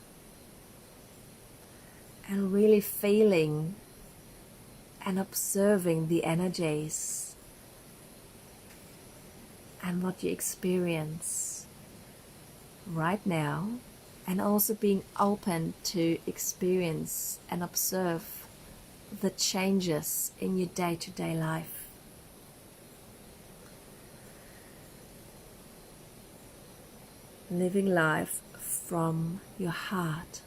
And really feeling and observing the energies and what you experience right now, and also being open to experience and observe the changes in your day-to-day life. Living life from your heart.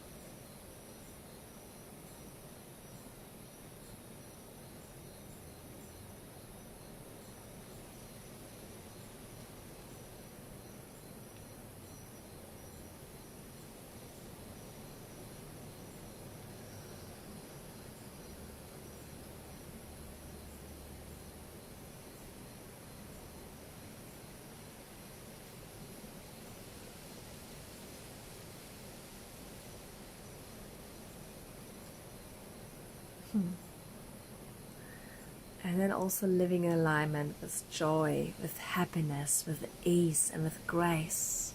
And then also living in alignment with joy, with happiness, with ease, and with grace.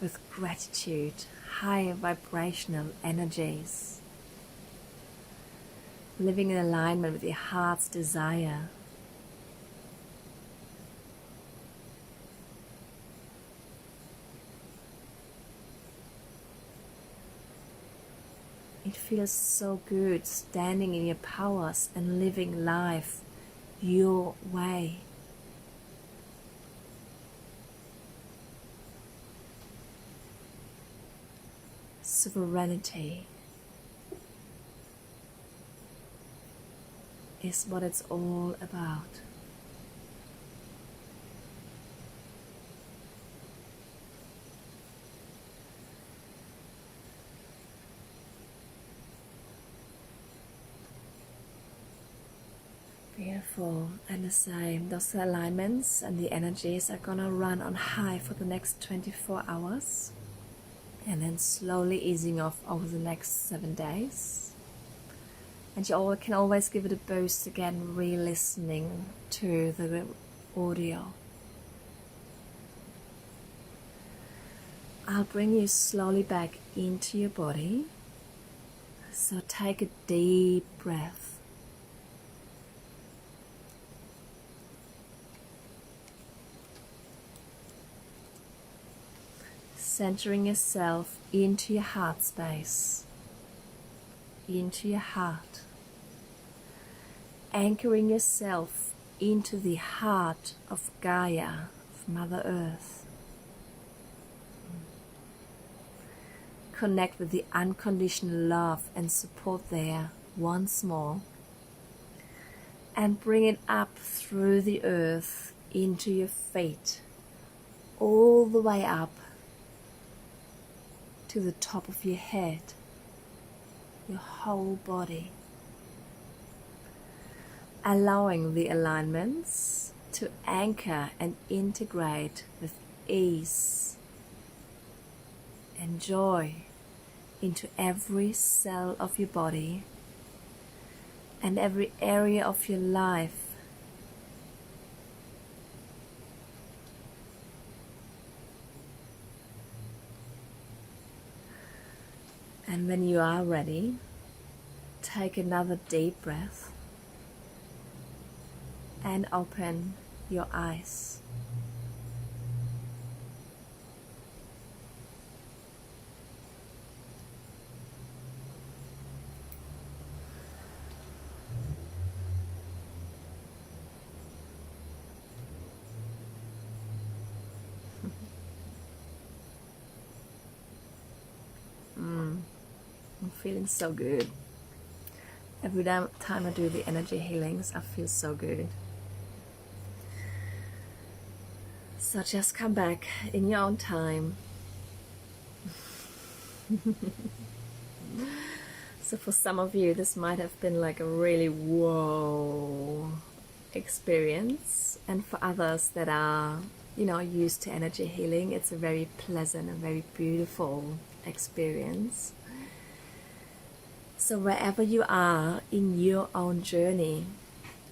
with gratitude, high vibrational energies, living in alignment with your heart's desire. It feels so good standing in your powers and living life your way. Sovereignty is what it's all about. Beautiful. And the same, those alignments and the energies are gonna run on high for the next 24 hours and then slowly easing off over the next 7 days. And you can always give it a boost again, re-listening to the audio. I'll bring you slowly back into your body. So take a deep breath. Centering yourself into your heart space, into your heart. Anchoring yourself into the heart of Gaia, of Mother Earth. Connect with the unconditional love and support there once more. And bring it up through the earth into your feet, all the way up to the top of your head, your whole body. Allowing the alignments to anchor and integrate with ease and joy into every cell of your body and every area of your life. And when you are ready, take another deep breath and open your eyes. I'm feeling so good. Every time I do the energy healings, I feel so good. So just come back in your own time. So for some of you, this might have been like a really whoa experience. And for others that are, used to energy healing, it's a very pleasant and very beautiful experience. So wherever you are in your own journey,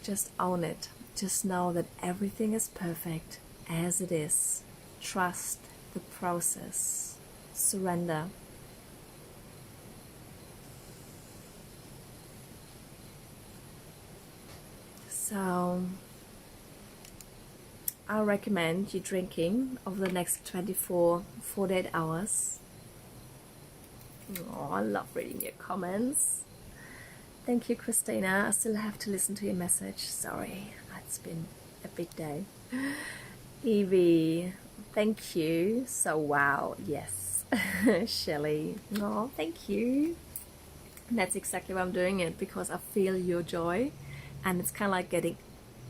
just own it. Just know that everything is perfect as it is. Trust the process. Surrender. So I recommend you drinking over the next 48 hours. Oh, I love reading your comments. Thank you, Christina. I still have to listen to your message. Sorry, it's been a big day. Evie, thank you. So wow, yes. Shelley, oh, thank you. And that's exactly why I'm doing it, because I feel your joy and it's kind of like getting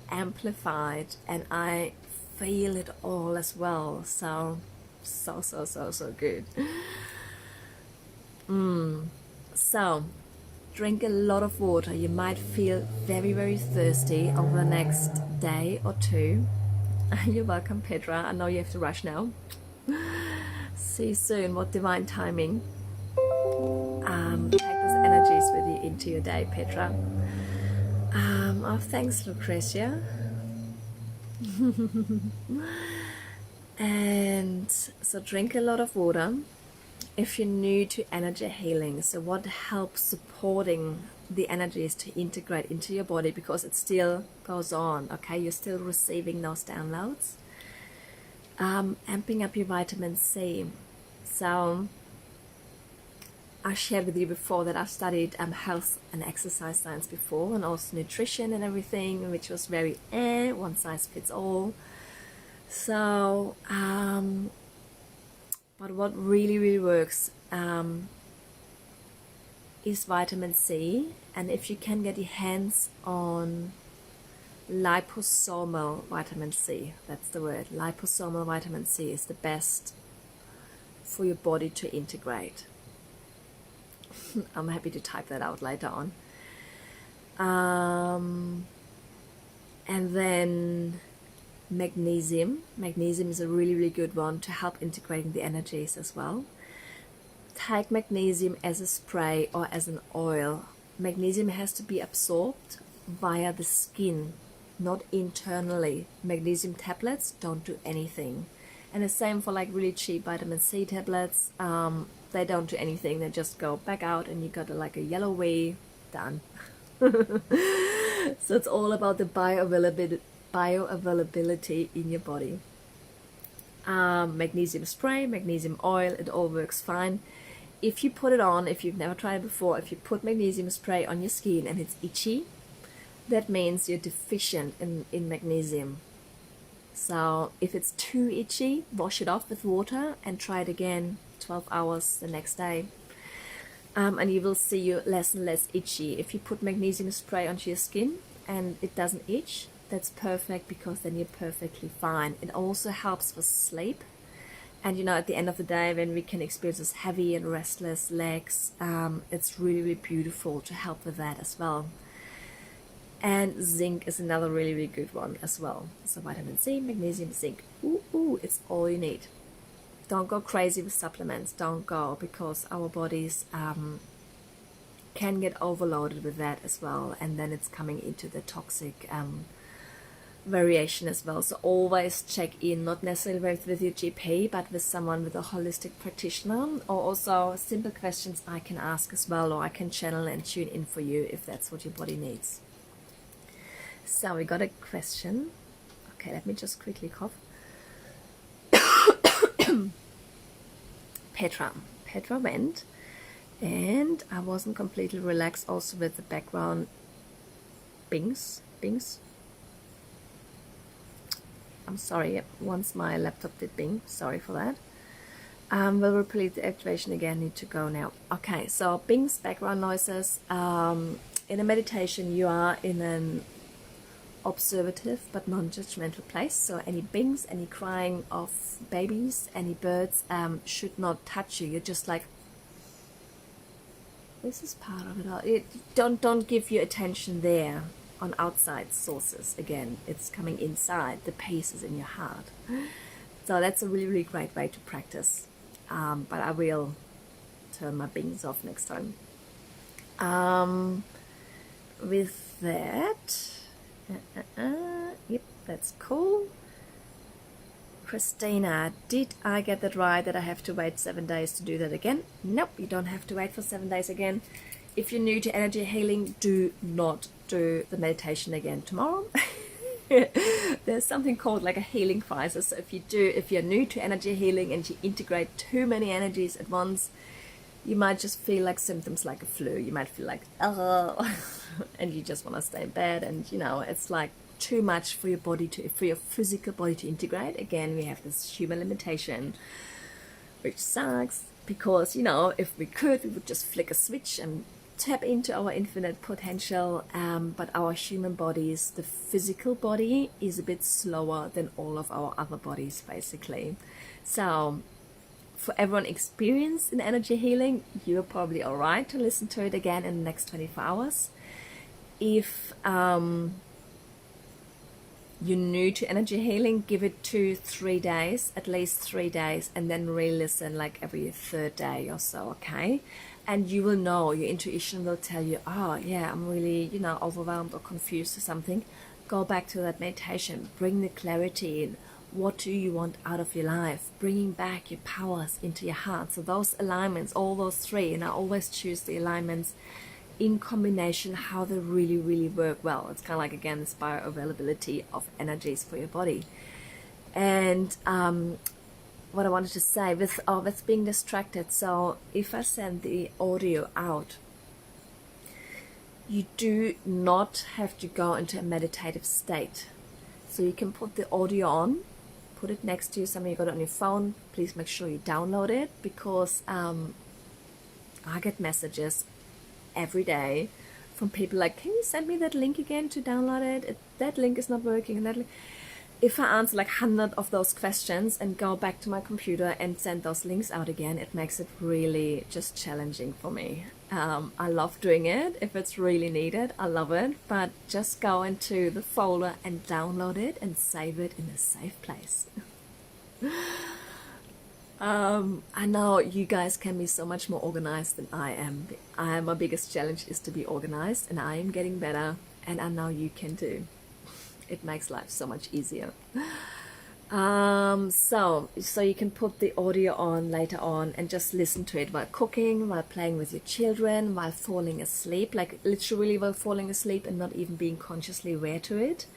amplified and I feel it all as well. So good. So drink a lot of water. You might feel very, very thirsty over the next day or two. You're welcome, Petra. I know you have to rush now. See you soon. What divine timing. Take those energies with you into your day, Petra. Thanks, Lucretia. And so drink a lot of water. If you're new to energy healing, so what helps supporting the energies to integrate into your body, because it still goes on, okay? You're still receiving those downloads. Amping up your vitamin C. So I shared with you before that I've studied health and exercise science before, and also nutrition and everything, which was very one size fits all. So, but what really works is vitamin C, and if you can get your hands on liposomal vitamin C, that's the word, liposomal vitamin C is the best for your body to integrate. I'm happy to type that out later on. And then magnesium. Magnesium is a really good one to help integrating the energies as well. Take magnesium as a spray or as an oil. Magnesium has to be absorbed via the skin, not internally. Magnesium tablets don't do anything. And the same for like really cheap vitamin C tablets. They don't do anything. They just go back out and you got like a yellow wee, done. So it's all about the bioavailability in your body. Magnesium spray, magnesium oil, it all works fine. If you put it on, if you've never tried it before, if you put magnesium spray on your skin and it's itchy, that means you're deficient in magnesium. So if it's too itchy, wash it off with water and try it again 12 hours the next day. And you will see you less and less itchy. If you put magnesium spray onto your skin and it doesn't itch, that's perfect, because then you're perfectly fine. It also helps with sleep. And you know, at the end of the day, when we can experience this heavy and restless legs, it's really beautiful to help with that as well. And zinc is another really good one as well. So vitamin C, magnesium, zinc. Ooh, it's all you need. Don't go crazy with supplements. Don't go, because our bodies can get overloaded with that as well. And then it's coming into the toxic variation as well. So always check in, not necessarily with your GP, but with someone, with a holistic practitioner, or also simple questions I can ask as well, or I can channel and tune in for you if that's what your body needs. So we got a question. Okay, let me just quickly cough. Petra went, and I wasn't completely relaxed also with the background bings. I'm sorry, once my laptop did bing, sorry for that. We'll repeat the activation again, need to go now. Okay, so bings, background noises. In a meditation, you are in an observative but non-judgmental place, so any bings, any crying of babies, any birds should not touch you. You're just like, this is part of it all. Don't give your attention there on outside sources. Again, it's coming inside. The peace is in your heart. So that's a really great way to practice, but I will turn my bings off next time. With that, yep, that's cool. Christina, did I get that right, that I have to wait 7 days to do that again? Nope, you don't have to wait for 7 days again. If you're new to energy healing, do not do the meditation again tomorrow. There's something called like a healing crisis. So if you're new to energy healing and you integrate too many energies at once, you might just feel like symptoms like a flu. You might feel like, oh, and you just want to stay in bed, and you know, it's like too much for your body for your physical body to integrate. Again, we have this human limitation, which sucks, because you know, if we could, we would just flick a switch and tap into our infinite potential, but our human bodies, the physical body, is a bit slower than all of our other bodies, basically. So for everyone experienced in energy healing, you're probably all right to listen to it again in the next 24 hours. If you're new to energy healing, give it 2-3 days, at least 3 days, and then re-listen like every third day or so, okay? And you will know, your intuition will tell you, oh yeah, I'm really, you know, overwhelmed or confused or something. Go back to that meditation, bring the clarity in. what do you want out of your life, bringing back your powers into your heart. So those alignments, all those three, and I always choose the alignments in combination, how they really, really work well. It's kind of like, again, this bioavailability of energies for your body. And what I wanted to say with being distracted, so if I send the audio out, you do not have to go into a meditative state. So you can put the audio on, put it next to you, something you got it on your phone. Please make sure you download it, because I get messages every day from people like, can you send me that link again to download it? That link is not working. And that link. If I answer like 100 of those questions and go back to my computer and send those links out again, it makes it really just challenging for me. I love doing it if it's really needed. I love it, but just go into the folder and download it and save it in a safe place. I know you guys can be so much more organized than I am. My biggest challenge is to be organized, and I am getting better, and I know you can too. It makes life so much easier. So you can put the audio on later on and just listen to it while cooking, while playing with your children, while falling asleep, like literally while falling asleep and not even being consciously aware to it.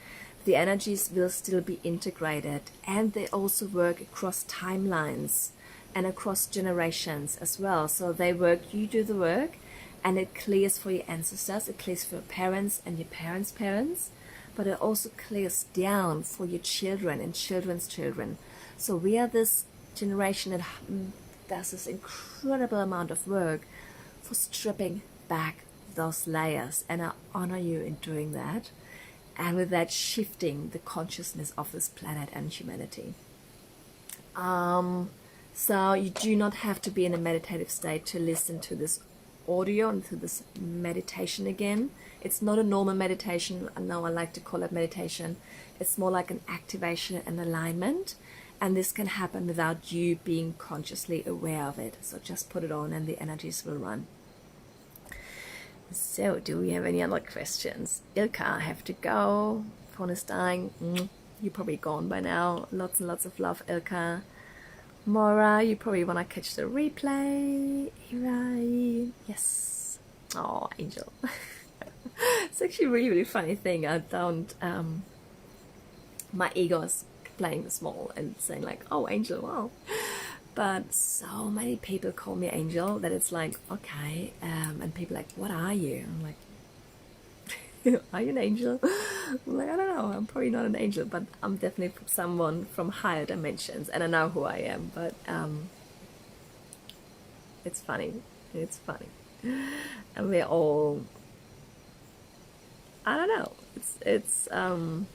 The energies will still be integrated, and they also work across timelines and across generations as well. So they work, you do the work, and it clears for your ancestors, it clears for your parents and your parents' parents, but it also clears down for your children and children's children. So we are this generation that does this incredible amount of work for stripping back those layers, and I honor you in doing that, and with that shifting the consciousness of this planet and humanity. So you do not have to be in a meditative state to listen to this audio and to this meditation again. It's not a normal meditation. I know I like to call it meditation. It's more like an activation and alignment, and this can happen without you being consciously aware of it. So just put it on and the energies will run. So do we have any other questions? Ilka, I have to go. Phone is dying. You're probably gone by now. Lots and lots of love, Ilka. Mora, you probably want to catch the replay. Irai, yes. Oh, Angel. It's actually a really, really funny thing. I don't, my ego is playing small and saying like, oh, Angel, wow. But so many people call me Angel that it's like, okay. And people are like, what are you? I'm like, are you an angel? I'm like, I don't know, I'm probably not an angel, but I'm definitely someone from higher dimensions, and I know who I am. But it's funny, and we're all, I don't know, it's a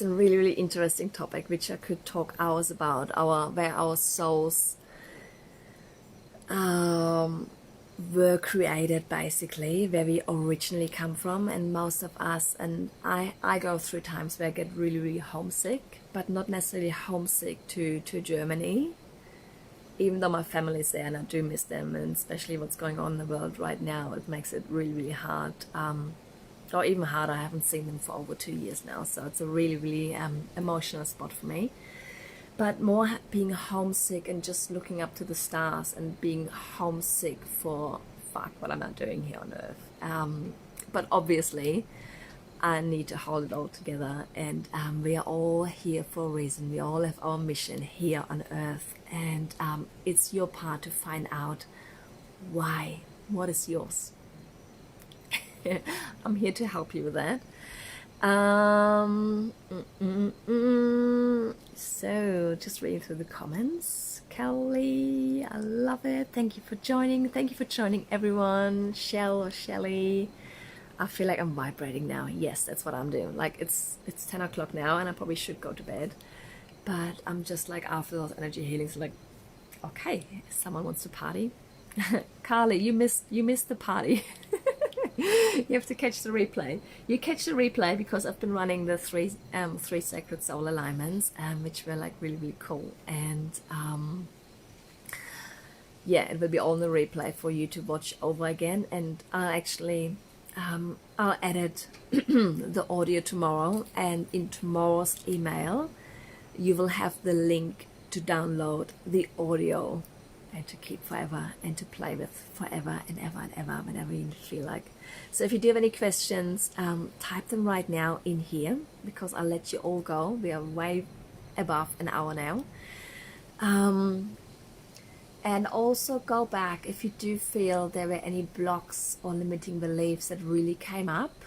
really, really interesting topic which I could talk hours about, where our souls were created, basically, where we originally come from. And most of us, and I go through times where I get really, really homesick, but not necessarily homesick to Germany, even though my family is there and I do miss them, and especially what's going on in the world right now, it makes it really, really hard, or even harder. I haven't seen them for over 2 years now, so it's a really, really emotional spot for me. But more being homesick and just looking up to the stars and being homesick for, fuck, what am I doing here on Earth? But obviously, I need to hold it all together, and we are all here for a reason. We all have our mission here on Earth, and it's your part to find out why. What is yours? I'm here to help you with that. So just reading through the comments. Kelly, I love it. Thank you for joining. Thank you for joining, everyone. Shell or Shelly. I feel like I'm vibrating now. Yes, that's what I'm doing. Like it's 10 o'clock now, and I probably should go to bed, but I'm just like, after those energy healings, like, okay, someone wants to party. Carly, you missed the party. You have to catch the replay. You catch the replay because I've been running the three sacred soul alignments, which were like really, really cool. And yeah, it will be all in the replay for you to watch over again. And I'll actually I'll edit the audio tomorrow, and in tomorrow's email you will have the link to download the audio and to keep forever and to play with forever and ever whenever you feel like. So if you do have any questions, type them right now in here, because I'll let you all go. We are way above an hour now. And also go back if you do feel there were any blocks or limiting beliefs that really came up.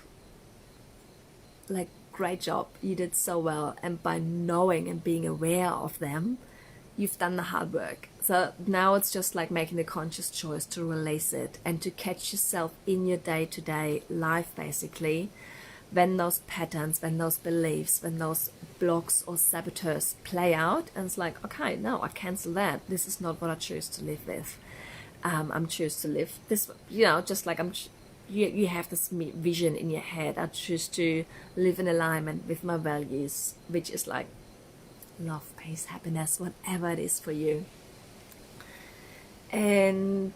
Like, great job, you did so well, and by knowing and being aware of them, you've done the hard work. So now it's just like making the conscious choice to release it and to catch yourself in your day-to-day life, basically, when those patterns, when those beliefs, when those blocks or saboteurs play out, and it's like, okay, no, I cancel that. This is not what I choose to live with. I'm choose to live this, just like you have this vision in your head. I choose to live in alignment with my values, which is like love, peace, happiness, whatever it is for you. And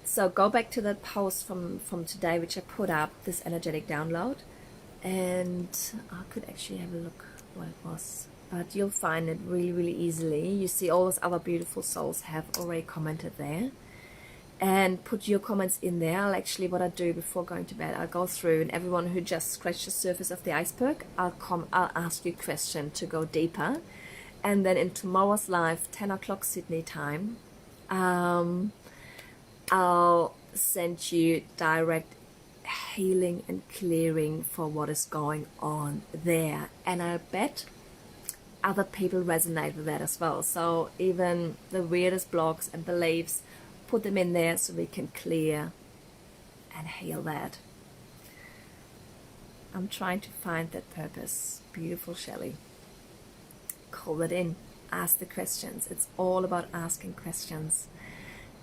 so go back to that post from today, which I put up, this energetic download, and I could actually have a look what it was, but you'll find it really easily. You see all those other beautiful souls have already commented there, and put your comments in there. I'll actually, what I do before going to bed, I'll go through, and everyone who just scratched the surface of the iceberg, I'll ask you a question to go deeper. And then in tomorrow's live, 10 o'clock Sydney time, I'll send you direct healing and clearing for what is going on there. And I bet other people resonate with that as well. So even the weirdest blocks and beliefs, put them in there so we can clear and heal that. I'm trying to find that purpose. Beautiful, Shelley. Call it in. Ask the questions. It's all about asking questions.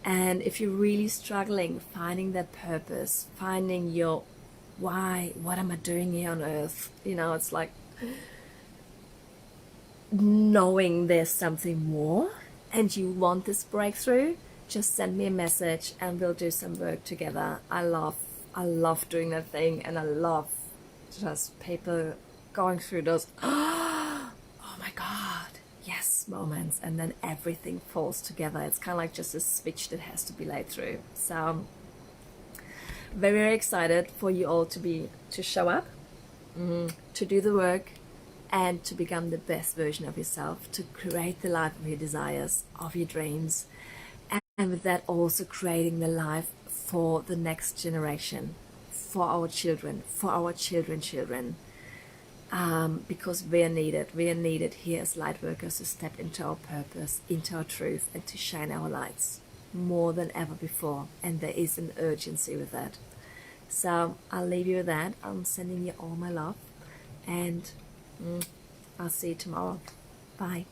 And if you're really struggling finding that purpose, finding your why, what am I doing here on earth? It's like knowing there's something more and you want this breakthrough, just send me a message and we'll do some work together. I love doing that thing, and I love just people going through those oh my God, yes moments, and then everything falls together. It's kind of like just a switch that has to be laid through. So very excited for you all to show up, to do the work, and to become the best version of yourself, to create the life of your desires, of your dreams, and with that also creating the life for the next generation, for our children, for our children's children. Because we are needed here as light workers to step into our purpose, into our truth, and to shine our lights more than ever before. And there is an urgency with that. So I'll leave you with that. I'm sending you all my love, and I'll see you tomorrow. Bye.